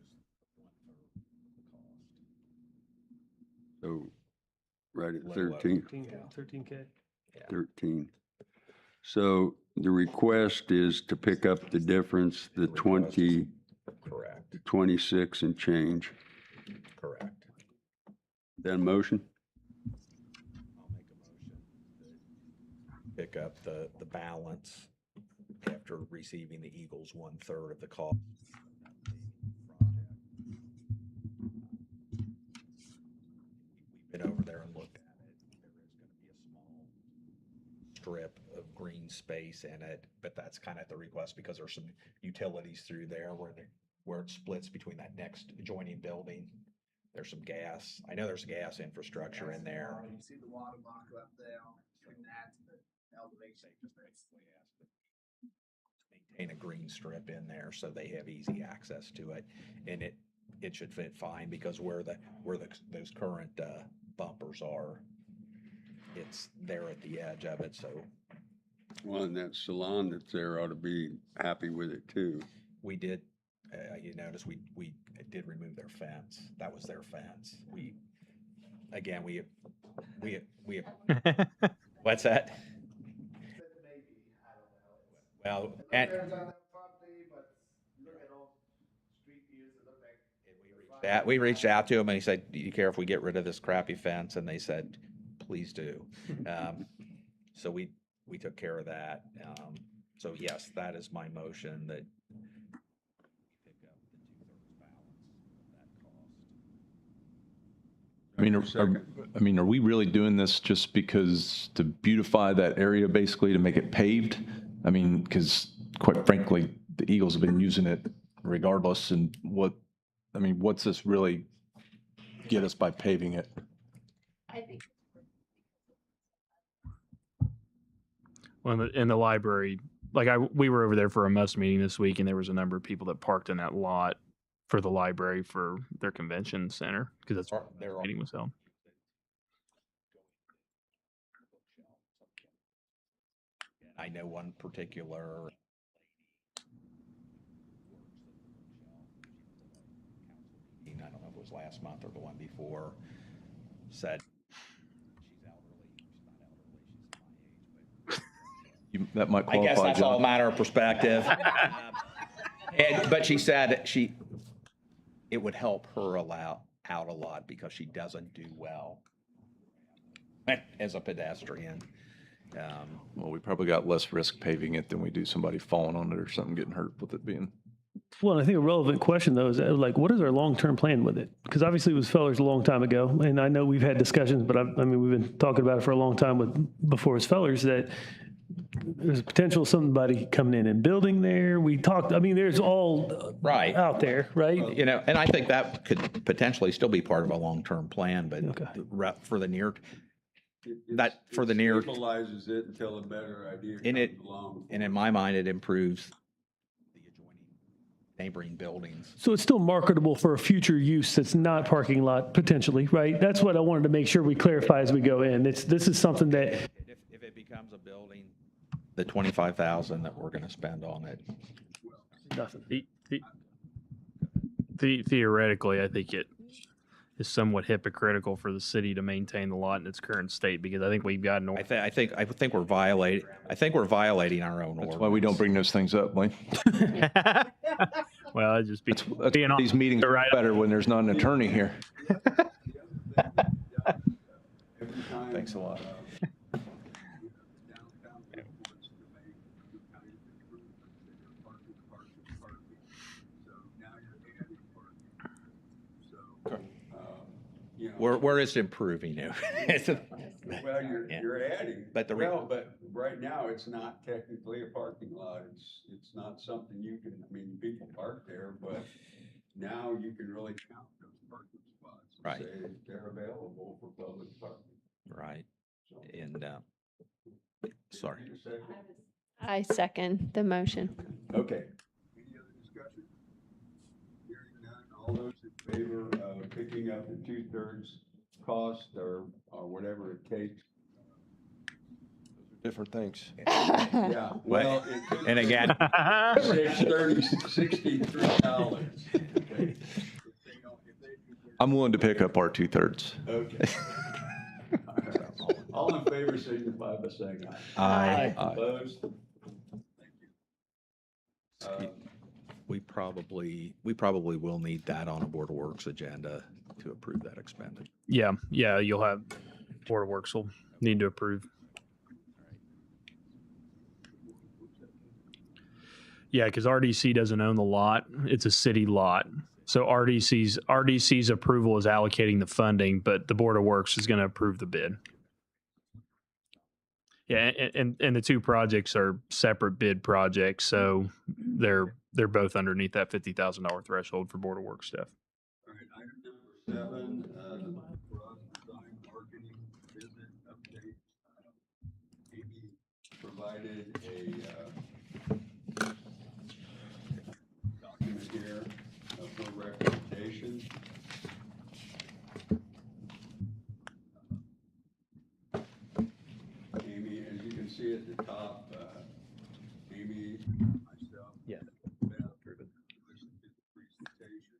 Speaker 4: So right at
Speaker 3: Little
Speaker 4: 13.
Speaker 6: 13K.
Speaker 4: 13. So the request is to pick up the difference, the 20,
Speaker 3: correct.
Speaker 4: the 26 and change.
Speaker 3: Correct.
Speaker 4: That a motion?
Speaker 3: I'll make a motion to pick up the balance after receiving the Eagles 1/3 of the cost. We've been over there and looked at it. There is going to be a small strip of green space in it, but that's kind of at the request because there's some utilities through there where it splits between that next adjoining building. There's some gas. I know there's gas infrastructure in there.
Speaker 14: You see the water block up there, between that and the elevation.
Speaker 3: Just basically asked to maintain a green strip in there so they have easy access to it, and it should fit fine because where those current bumpers are, it's there at the edge of it. So,
Speaker 4: Well, and that salon that's there ought to be happy with it too.
Speaker 3: we did. You notice we did remove their fence. That was their fence. We what's that? Well, and
Speaker 14: There's on that property, but look at all street views, it look like
Speaker 3: That we reached out to him and he said, "Do you care if we get rid of this crappy fence?" And they said, "Please do." So we took care of that. So yes, that is my motion that we pick up the 2/3 balance of that cost.
Speaker 12: I mean, are we really doing this just because to beautify that area, basically to make it paved? I mean, because quite frankly, the Eagles have been using it regardless. And what's this really get us by paving it?
Speaker 13: Well, in the library, we were over there for a MUS meeting this week, and there was a number of people that parked in that lot for the library for their convention center because that's where the meeting was held.
Speaker 3: I know one particular I don't know if it was last month or the one before, said she's elderly. She's not elderly, she's my age, but
Speaker 12: That might
Speaker 3: I guess
Speaker 12: qualify,
Speaker 3: that's all a
Speaker 12: John.
Speaker 3: matter of perspective. But she said it would help her out a lot because she doesn't do well as a pedestrian.
Speaker 12: Well, we probably got less risk paving it than we do somebody falling on it or something getting hurt with it being.
Speaker 6: Well, I think a relevant question, though, is like, what is our long-term plan with it? Because obviously it was Fellers a long time ago, and I know we've had discussions, but I mean, we've been talking about it for a long time before it was Fellers, that there's a potential somebody coming in and building there. We talked, I mean, there's all
Speaker 3: Right.
Speaker 6: out there, right?
Speaker 3: And I think that could potentially still be part of a long-term plan, but for the near,
Speaker 4: Stabilizes it until a better idea comes along.
Speaker 3: and in my mind, it improves the adjoining neighboring buildings.
Speaker 6: So it's still marketable for a future use that's not parking lot, potentially, right? That's what I wanted to make sure we clarify as we go in. This is something that...
Speaker 3: If it becomes a building, the $25,000 that we're going to spend on it.
Speaker 6: Nothing.
Speaker 13: Theoretically, I think it is somewhat hypocritical for the city to maintain the lot in its current state because I think we've got an.
Speaker 3: I think we're violating. I think we're violating our own ordinance.
Speaker 12: That's why we don't bring those things up, Blaine.
Speaker 13: Well, I'd just be
Speaker 12: being on these meetings are better when there's not an attorney here. Thanks a lot.
Speaker 3: We're just improving it.
Speaker 4: Well, you're adding.
Speaker 3: But
Speaker 4: but right now, it's not technically a parking lot. It's not something you can, I mean, people park there, but now you can really count those parking spots. And
Speaker 3: Right.
Speaker 4: say they're available for public parking.
Speaker 3: Right. And, sorry.
Speaker 10: I second the motion.
Speaker 4: Okay. Any other discussion? Hearing none, all those in favor of picking up the 2/3 cost or whatever it takes.
Speaker 12: Different things.
Speaker 4: Yeah, well.
Speaker 3: And again.
Speaker 4: $63. Okay.
Speaker 12: I'm willing to pick up our 2/3.
Speaker 4: Okay. All in favor, signify by saying
Speaker 3: Aye.
Speaker 4: aye. Opposed? Thank you.
Speaker 3: We probably will need that on a Board of Works agenda to approve that expenditure.
Speaker 13: Yeah, you'll have Board of Works will need to approve. Yeah, because RDC doesn't own the lot; it's a city lot. So RDC's approval is allocating the funding, but the Board of Works is going to approve the bid. Yeah, and the two projects are separate bid projects, so they're both underneath that $50,000 threshold for Board of Works stuff.
Speaker 4: All right, item number 7, Ross Design Marketing Visit Update. Amy provided a document here of her recommendation. Amy, as you can see at the top, Amy, myself,
Speaker 6: Yeah.
Speaker 4: Beth, listened to the presentation.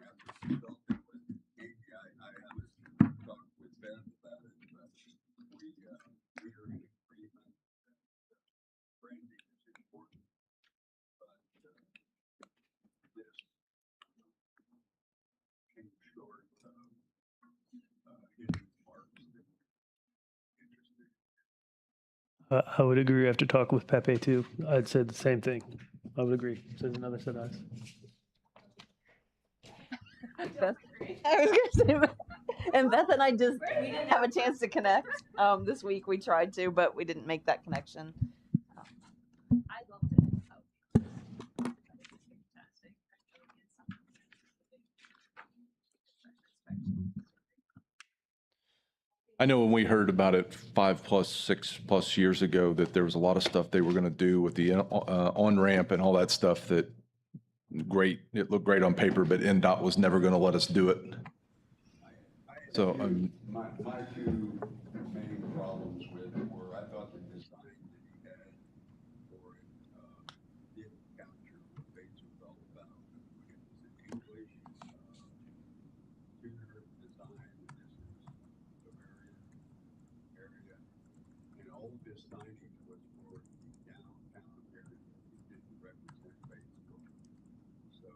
Speaker 4: After consulting with Amy, I haven't talked with Beth about it, but we are in agreement that branding is important.
Speaker 6: I would agree after talking with Pepe too. I'd said the same thing. I would agree. Says another set of eyes.
Speaker 2: Beth, I was gonna say, and Beth and I we didn't have a chance to connect this week. We tried to, but we didn't make that connection.
Speaker 5: I loved it. Fantastic.
Speaker 12: I know when we heard about it 5+, 6+ years ago, that there was a lot of stuff they were going to do with the on-ramp and all that stuff that it looked great on paper, but NDOT was never going to let us do it. So
Speaker 4: My two main problems with it were, I thought the design that he had for it didn't capture what Bates was all about. It was an English tuner design, and this is Bavarian area. And all of his signage was for the downtown area. It didn't represent Batesville. So,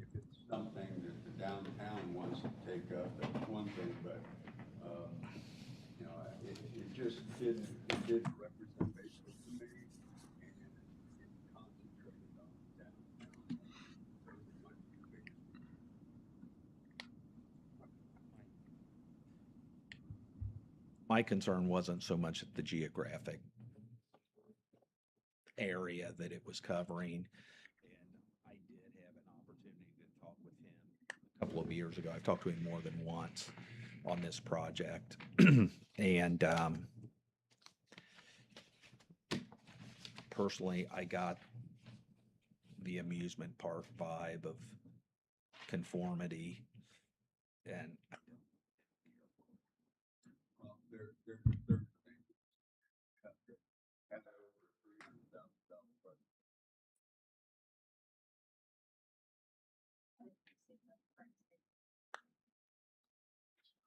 Speaker 4: if it's something that the downtown wants to take up, that's one thing, but, it didn't represent Batesville to me, and it concentrated on downtown. Those are my two biggest.
Speaker 3: My concern wasn't so much the geographic area that it was covering. And I did have an opportunity to talk with him a couple of years ago. I've talked to him more than once on this project. And personally, I got the amusement park vibe of conformity, and
Speaker 4: Well, they're things that have over $300,000 budget.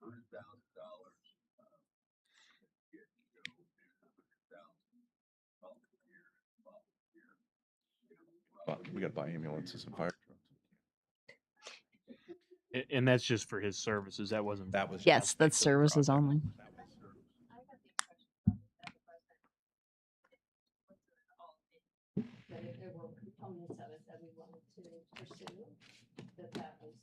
Speaker 4: $100,000. Get to go and $100,000 volunteer.
Speaker 12: we got to buy ambulances and fire trucks.
Speaker 13: And that's just for his services. That wasn't.
Speaker 3: that was
Speaker 2: Yes,
Speaker 3: just
Speaker 2: that's
Speaker 3: for the
Speaker 2: services
Speaker 3: project.
Speaker 2: only.
Speaker 10: But if there were components of it that we wanted to pursue, that was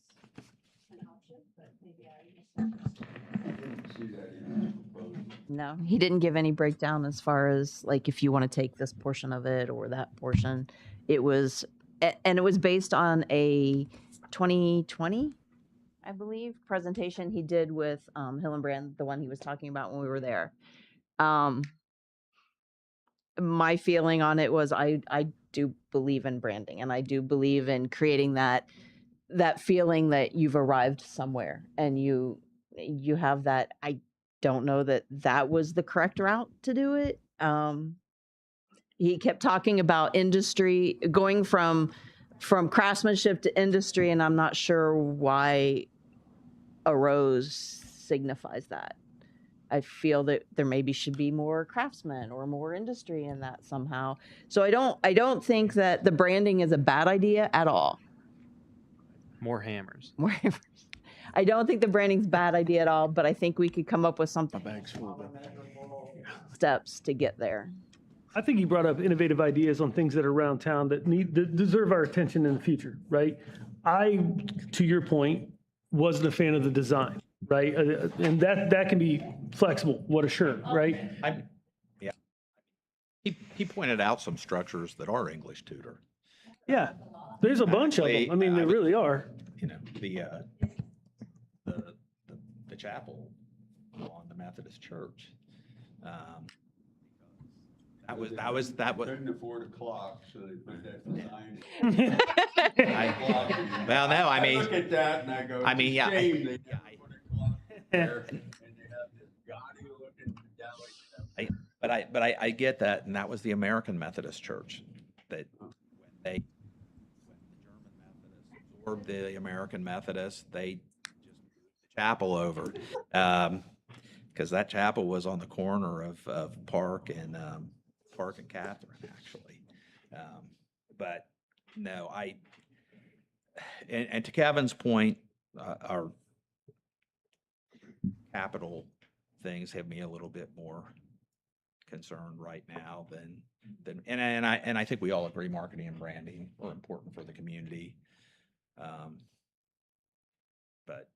Speaker 10: an option, but maybe I misunderstood.
Speaker 4: I didn't see that in his proposal.
Speaker 2: No, he didn't give any breakdown as far as like if you want to take this portion of it or that portion. It was, and it was based on a 2020, I believe, presentation he did with Hillenbrand, the one he was talking about when we were there. My feeling on it was I do believe in branding, and I do believe in creating that feeling that you've arrived somewhere and you have that. I don't know that was the correct route to do it. He kept talking about industry, going from craftsmanship to industry, and I'm not sure why a rose signifies that. I feel that there maybe should be more craftsmen or more industry in that somehow. So I don't think that the branding is a bad idea at all.
Speaker 13: More hammers.
Speaker 2: More hammers. I don't think the branding's a bad idea at all, but I think we could come up with something.
Speaker 12: My bag's full of it.
Speaker 2: Steps to get there.
Speaker 6: I think he brought up innovative ideas on things that are around town that deserve our attention in the future, right? I, to your point, wasn't a fan of the design, right? And that can be flexible, what a sure, right?
Speaker 3: Yeah. He pointed out some structures that are English tutor.
Speaker 6: Yeah, there's a bunch of them. I mean, there really are.
Speaker 3: You know, the chapel on the Methodist Church. That was.
Speaker 4: Couldn't afford a clock, so they put that design.
Speaker 3: Well, no, I mean.
Speaker 4: I look at that and I go,
Speaker 3: I mean, yeah.
Speaker 4: shame they never put a clock there, and they have this gaudy looking medallion.
Speaker 3: But I get that, and that was the American Methodist Church that when the German Methodists absorbed the American Methodists, they just moved the chapel over, because that chapel was on the corner of Park and Catherine, actually. But no, and to Kevin's point, our capital things have me a little bit more concern right now and I think we all agree marketing and branding are important for the community. But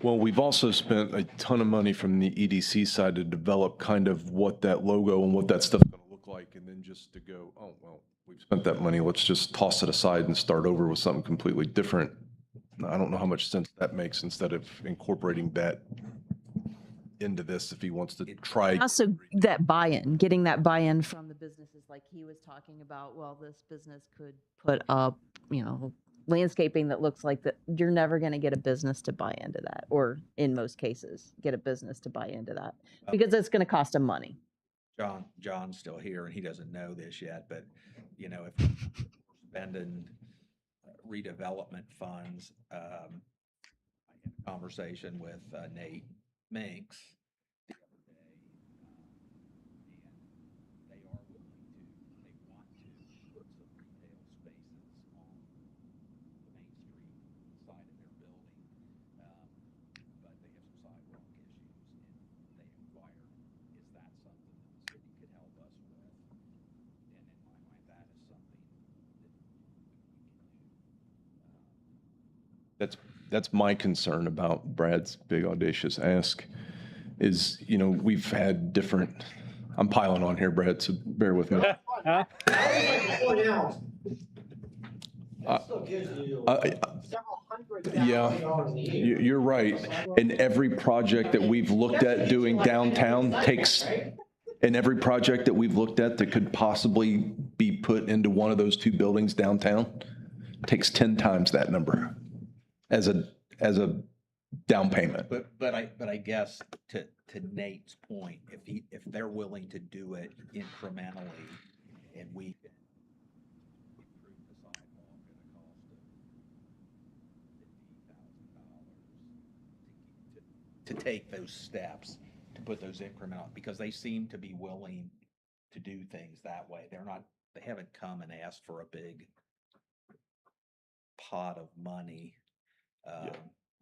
Speaker 12: Well, we've also spent a ton of money from the EDC side to develop kind of what that logo and what that stuff's going to look like, and then just to go, oh, well, we've spent that money, let's just toss it aside and start over with something completely different. I don't know how much sense that makes instead of incorporating that into this if he wants to try.
Speaker 2: Also, that buy-in, getting that buy-in from the businesses, like he was talking about. Well, this business could put up, landscaping that looks like that. You're never going to get a business to buy into that, or in most cases, get a business to buy into that because it's going to cost them money.
Speaker 3: John's still here and he doesn't know this yet, but if we're spending redevelopment funds, I had a conversation with Nate Minks the other day, and they want to put some retail spaces on the Main Street side of their building, but they have some sidewalk issues, and they inquired, is that something that the city could help us with? And in my mind, that is something that we can do.
Speaker 12: That's my concern about Brad's big audacious ask is, we've had different, I'm piling on here, Brad, so bear with me. Yeah, you're right. And every project that we've looked at doing downtown and every project that we've looked at that could possibly be put into one of those two buildings downtown takes 10 times that number as a down payment.
Speaker 3: But I guess to Nate's point, if they're willing to do it incrementally and we can improve the sidewalk at a cost of $50,000 to take those steps, to put those incremental, because they seem to be willing to do things that way. They haven't come and asked for a big pot of money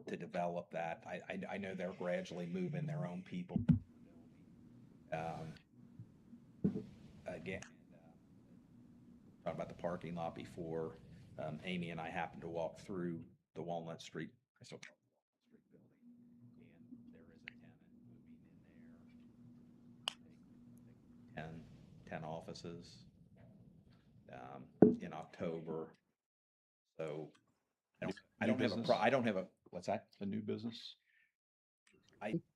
Speaker 3: to develop that. I know they're gradually moving their own people. Again, talking about the parking lot before, Amy and I happened to walk through the Walnut Street, I still call it the Walnut Street building, and there is a tenant moving in there. 10 offices in October. So I don't have a, what's that?
Speaker 12: A new business?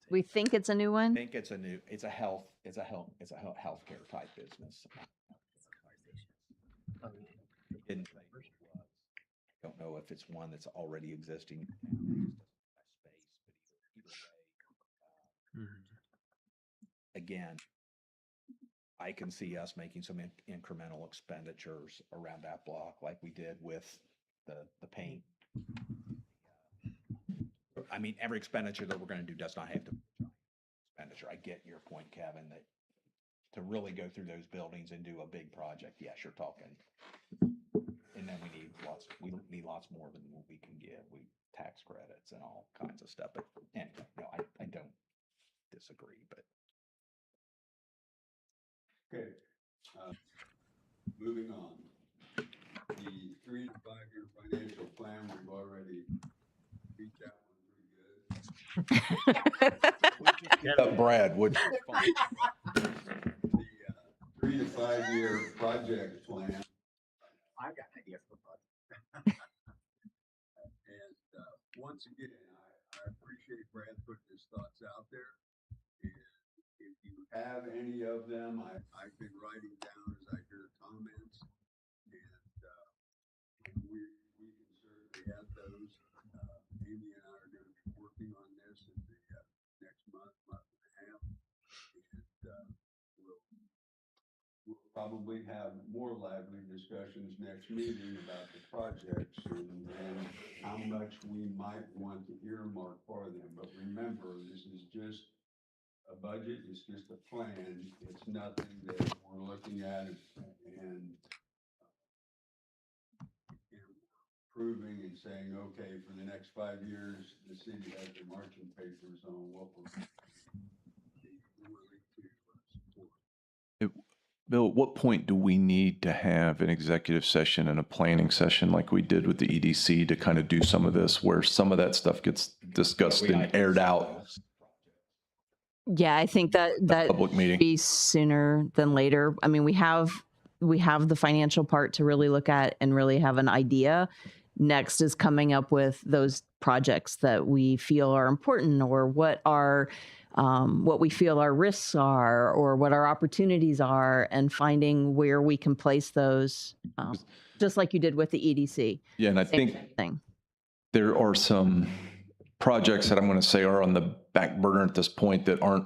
Speaker 2: We think it's a new
Speaker 3: I
Speaker 2: one.
Speaker 3: think it's a healthcare type business. Didn't think it was. Don't know if it's one that's already existing. Again, I can see us making some incremental expenditures around that block, like we did with the paint. I mean, every expenditure that we're going to do does not have to be expenditure. I get your point, Kevin, that to really go through those buildings and do a big project, yes, you're talking. And then we need lots more than what we can give. Tax credits and all kinds of stuff. But anyway, no, I don't disagree, but.
Speaker 4: Okay. Moving on. The 3 to 5 year financial plan, we've already beat that one pretty good.
Speaker 12: Get up, Brad, would you?
Speaker 4: The 3 to 5 year project plan.
Speaker 1: I got an idea for a project.
Speaker 4: And once again, I appreciate Brad putting his thoughts out there. And if you have any of them, I've been writing down as I hear comments. And we can certainly add those. Amy and I are going to be working on this in the next month and a half. And we'll probably have more lively discussions next meeting about the projects and how much we might want to earmark for them. But remember, this is just a budget. It's just a plan. It's nothing that we're looking at and approving and saying, okay, for the next 5 years, the city has their marching papers on what we're willing to support.
Speaker 12: Bill, at what point do we need to have an executive session and a planning session like we did with the EDC to kind of do some of this, where some of that stuff gets discussed and aired out?
Speaker 2: Yeah, I think that
Speaker 12: public meeting.
Speaker 2: should be sooner than later. I mean, we have the financial part to really look at and really have an idea. Next is coming up with those projects that we feel are important, or what we feel our risks are, or what our opportunities are, and finding where we can place those, just like you did with the EDC.
Speaker 12: Yeah, and I
Speaker 2: Same
Speaker 12: think
Speaker 2: thing.
Speaker 12: there are some projects that I'm going to say are on the back burner at this point that aren't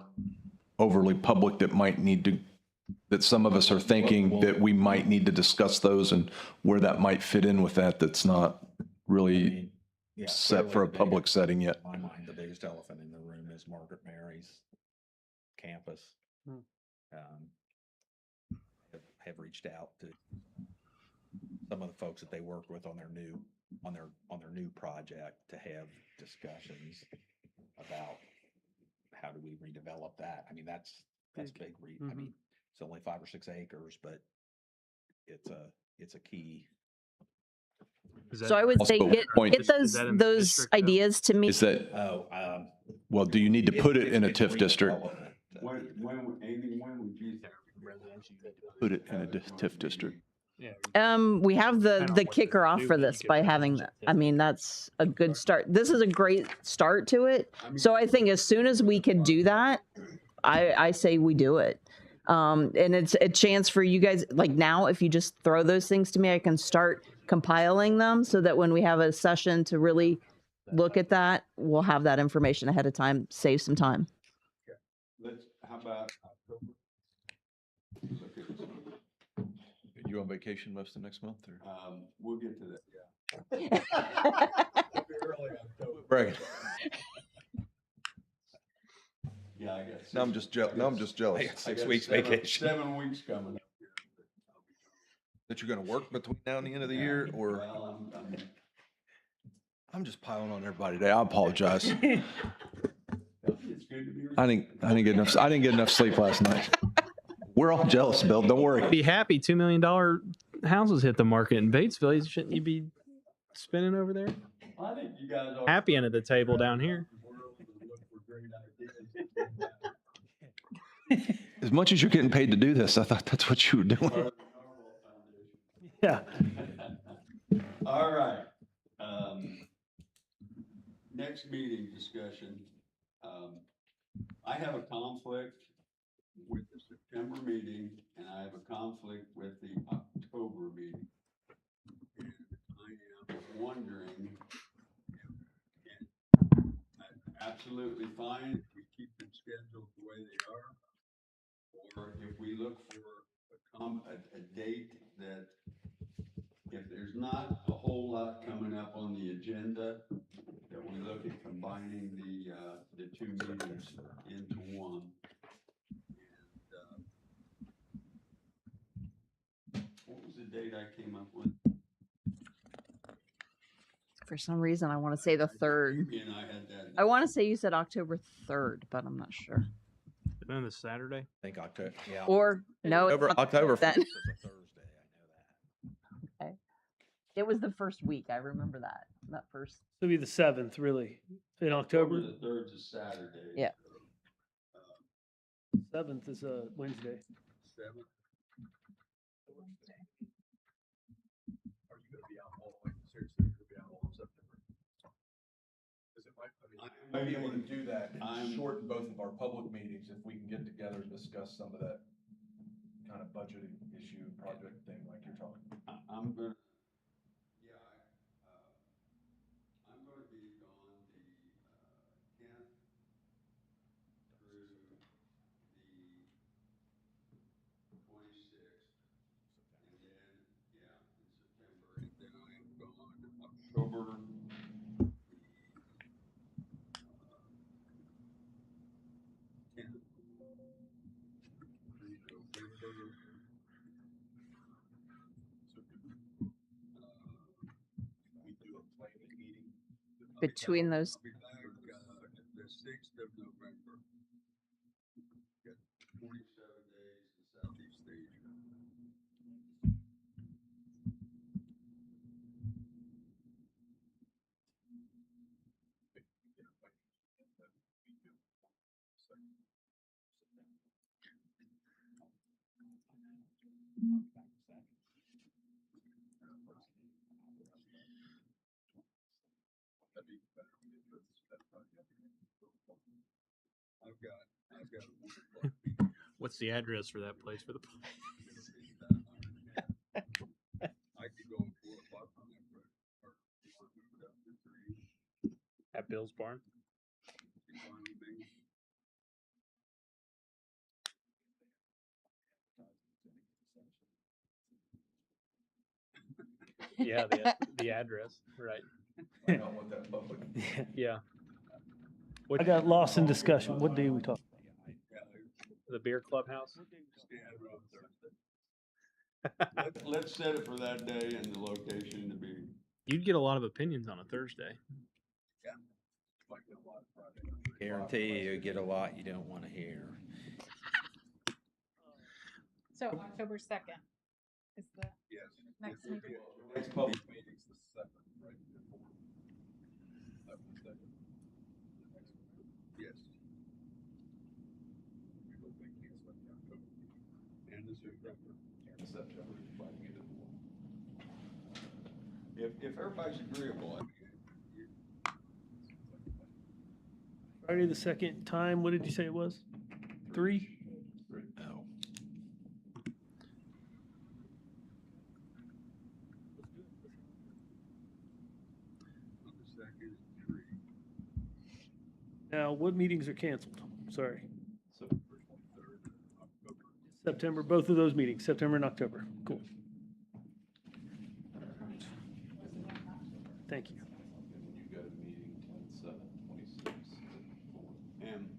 Speaker 12: overly public, that might need to, that some of us are thinking that we might need to discuss those and where that might fit in with that. That's not really set for a public setting yet.
Speaker 3: In my mind, the biggest elephant in the room is Margaret Mary's campus. Have reached out to some of the folks that they work with on their new project to have discussions about how do we redevelop that. I mean, that's big. I mean, it's only 5 or 6 acres, but it's a key.
Speaker 2: So I would say get those ideas to me.
Speaker 12: Is that, well, do you need to put it in a TIF district?
Speaker 4: When would you
Speaker 12: Put it in a TIF district.
Speaker 2: We have the kicker off for this by having that. I mean, that's a good start. This is a great start to it. So I think as soon as we can do that, I say we do it. And it's a chance for you guys, like now, if you just throw those things to me, I can start compiling them so that when we have a session to really look at that, we'll have that information ahead of time, save some time.
Speaker 4: How about October?
Speaker 12: You on vacation most of next month, or?
Speaker 4: We'll get to that, yeah. Early October.
Speaker 12: Right.
Speaker 4: Yeah, I guess.
Speaker 12: Now I'm just jealous.
Speaker 3: I got 6 weeks vacation.
Speaker 4: 7 weeks coming up.
Speaker 12: That you're going to work between now and the end of the year, or?
Speaker 4: Well,
Speaker 12: I'm just piling on everybody today. I apologize.
Speaker 4: it's good to be.
Speaker 12: I didn't get enough sleep last night. We're all jealous, Bill. Don't worry.
Speaker 13: Be happy. $2 million houses hit the market in Batesville. Shouldn't you be spinning over there?
Speaker 4: I think you guys are
Speaker 13: Happy end of the table down here.
Speaker 12: As much as you're getting paid to do this, I thought that's what you were doing.
Speaker 6: Yeah.
Speaker 4: All right. Next meeting discussion. I have a conflict with the September meeting, and I have a conflict with the October meeting. And I am wondering, and I'm absolutely fine if we keep them scheduled the way they are, or if we look for a date that, if there's not a whole lot coming up on the agenda, that we look at combining the two meetings into one. And what was the date I came up with?
Speaker 2: For some reason, I want to say the 3rd.
Speaker 4: Amy and I had that.
Speaker 2: I want to say you said October 3rd, but I'm not sure.
Speaker 13: Isn't it a Saturday?
Speaker 3: I think October, yeah.
Speaker 2: Or no, it's not
Speaker 12: October
Speaker 2: then.
Speaker 3: 1st is a Thursday, I know that.
Speaker 2: Okay. It was the first week. I remember that first.
Speaker 6: It'll be the 7th, really, in October.
Speaker 4: The 3rd is Saturday.
Speaker 2: Yeah.
Speaker 6: 7th is a Wednesday.
Speaker 4: 7th.
Speaker 9: Are you going to be out all, like, seriously, you're going to be out all of September? Because it might,
Speaker 12: Might be able to do that and shorten both of our public meetings if we can get together and discuss some of that kind of budgeting issue, project thing like you're talking about.
Speaker 4: I'm gonna, yeah, I'm gonna be gone the 10th through the 26th, and then, yeah, in September, and then I am gone October.
Speaker 2: between those.
Speaker 4: I'll be back, the 6th of November. Got 27 days in Southeast Asia. I've got
Speaker 13: What's the address for that place for the?
Speaker 4: I could go at 4 o'clock on that Friday, or you want to move it up to 3?
Speaker 13: At Bill's Barn.
Speaker 4: You fine with me?
Speaker 13: Yeah, the address, right?
Speaker 12: I don't want that public.
Speaker 13: Yeah.
Speaker 6: I got lost in discussion. What day we talking?
Speaker 13: The beer clubhouse.
Speaker 4: Let's set it for that day and the location to be.
Speaker 13: You'd get a lot of opinions on a Thursday.
Speaker 3: Guarantee you get a lot you don't want to hear.
Speaker 5: So October 2nd is the next meeting.
Speaker 4: Next public meeting's the 7th, right? Yes. And the September. If everybody's agreeable,
Speaker 6: Friday the 2nd, time, what did you say it was? 3?
Speaker 3: Oh.
Speaker 4: on the 2nd and 3.
Speaker 6: Now, what meetings are canceled? Sorry.
Speaker 4: So 1st and 3rd of October.
Speaker 6: September, both of those meetings, September and October. Cool. Thank you.
Speaker 12: You've got a meeting 10/7/26.
Speaker 4: And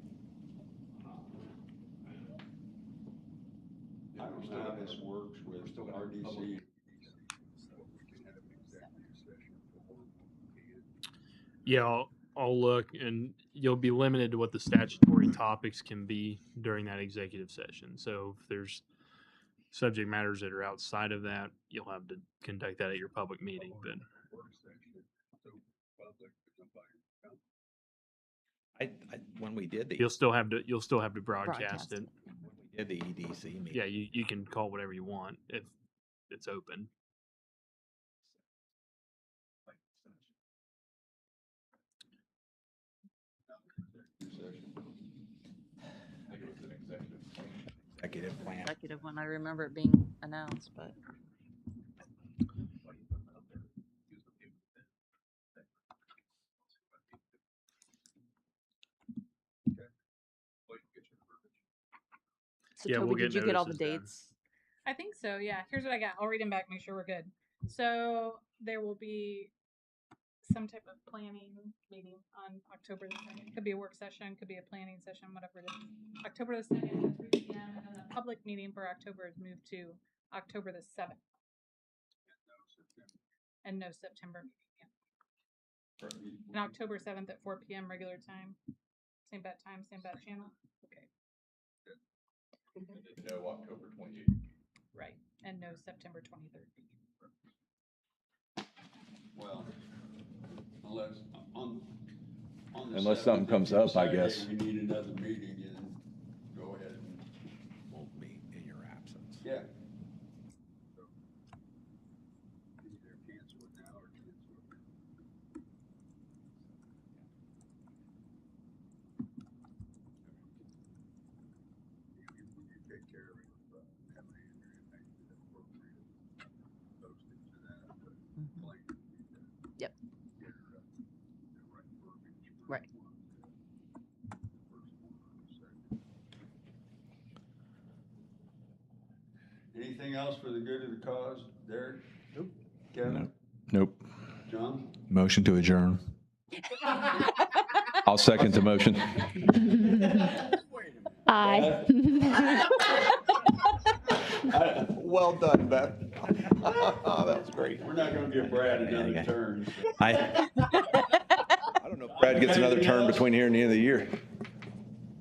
Speaker 4: I don't know how this works with RDC.
Speaker 13: Yeah, I'll look, and you'll be limited to what the statutory topics can be during that executive session. So if there's subject matters that are outside of that, you'll have to conduct that at your public meeting. But
Speaker 3: When we did the
Speaker 13: you'll still have to broadcast it.
Speaker 3: when we did the EDC meeting,
Speaker 13: Yeah, you can call whatever you want if it's open.
Speaker 3: executive plan.
Speaker 2: Executive one, I remember it being announced, but. So
Speaker 13: Yeah,
Speaker 2: Toby,
Speaker 13: we'll get
Speaker 2: did you get all the
Speaker 13: notices then.
Speaker 2: dates?
Speaker 5: I think so, yeah. Here's what I got. I'll read them back, make sure we're good. So there will be some type of planning meeting on October the 2nd. Could be a work session, could be a planning session, whatever it is. October the 2nd at 3 p.m. And then the public meeting for October is moved to October the 7th. And no September meeting. Yeah. And October 7th at 4 p.m. regular time. Same bat time, same bat channel. Okay.
Speaker 12: No October 28th.
Speaker 5: Right. And no September 23rd meeting.
Speaker 4: Well, unless on the
Speaker 12: Unless
Speaker 4: 7th,
Speaker 12: something
Speaker 4: if
Speaker 12: comes
Speaker 4: you
Speaker 12: up, I
Speaker 4: decide,
Speaker 12: guess.
Speaker 4: hey, we need another meeting, and go ahead and.
Speaker 3: Won't meet in your absence.
Speaker 4: Yeah. Either cancel it now or cancel it. You take care of it, have an Andrew and make it appropriate postage to that, but plain.
Speaker 2: Yep.
Speaker 4: Get the right verbiage for
Speaker 2: Right.
Speaker 4: each one. First one or the second. Anything else for the good of the cause, Derek? Nope. Kevin?
Speaker 12: Nope.
Speaker 4: John?
Speaker 12: Motion to adjourn. I'll second the motion.
Speaker 8: Aye.
Speaker 4: Well done, Beth. That was great. We're not gonna give Brad another turn.
Speaker 3: I
Speaker 12: Brad gets another term between here and the end of the year.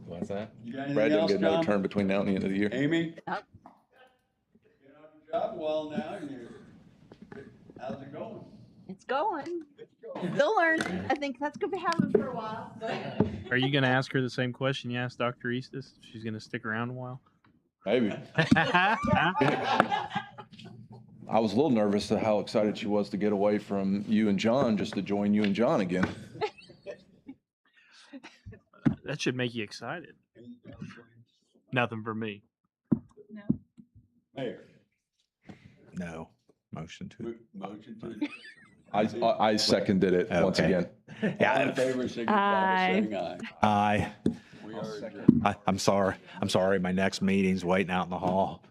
Speaker 3: What's that?
Speaker 12: Brad didn't get another term between now and the end of the year.
Speaker 4: Amy?
Speaker 2: Yep.
Speaker 4: Been on the job well now. How's it going?
Speaker 2: It's going. Still learning. I think that's going to be happening for a while.
Speaker 13: Are you going to ask her the same question you asked Dr. Eastis? She's going to stick around a while?
Speaker 12: Maybe. I was a little nervous at how excited she was to get away from you and John just to join you and John again.
Speaker 13: That should make you excited. Nothing for me.
Speaker 5: No.
Speaker 4: Mayor.
Speaker 3: No. Motion to.
Speaker 4: Motion to.
Speaker 12: I seconded it once
Speaker 3: Okay.
Speaker 12: again.
Speaker 4: All in favor, signify by saying aye.
Speaker 3: Aye.
Speaker 4: We are adjourned.
Speaker 3: I'm sorry. I'm sorry. My next meeting's waiting out in the hall.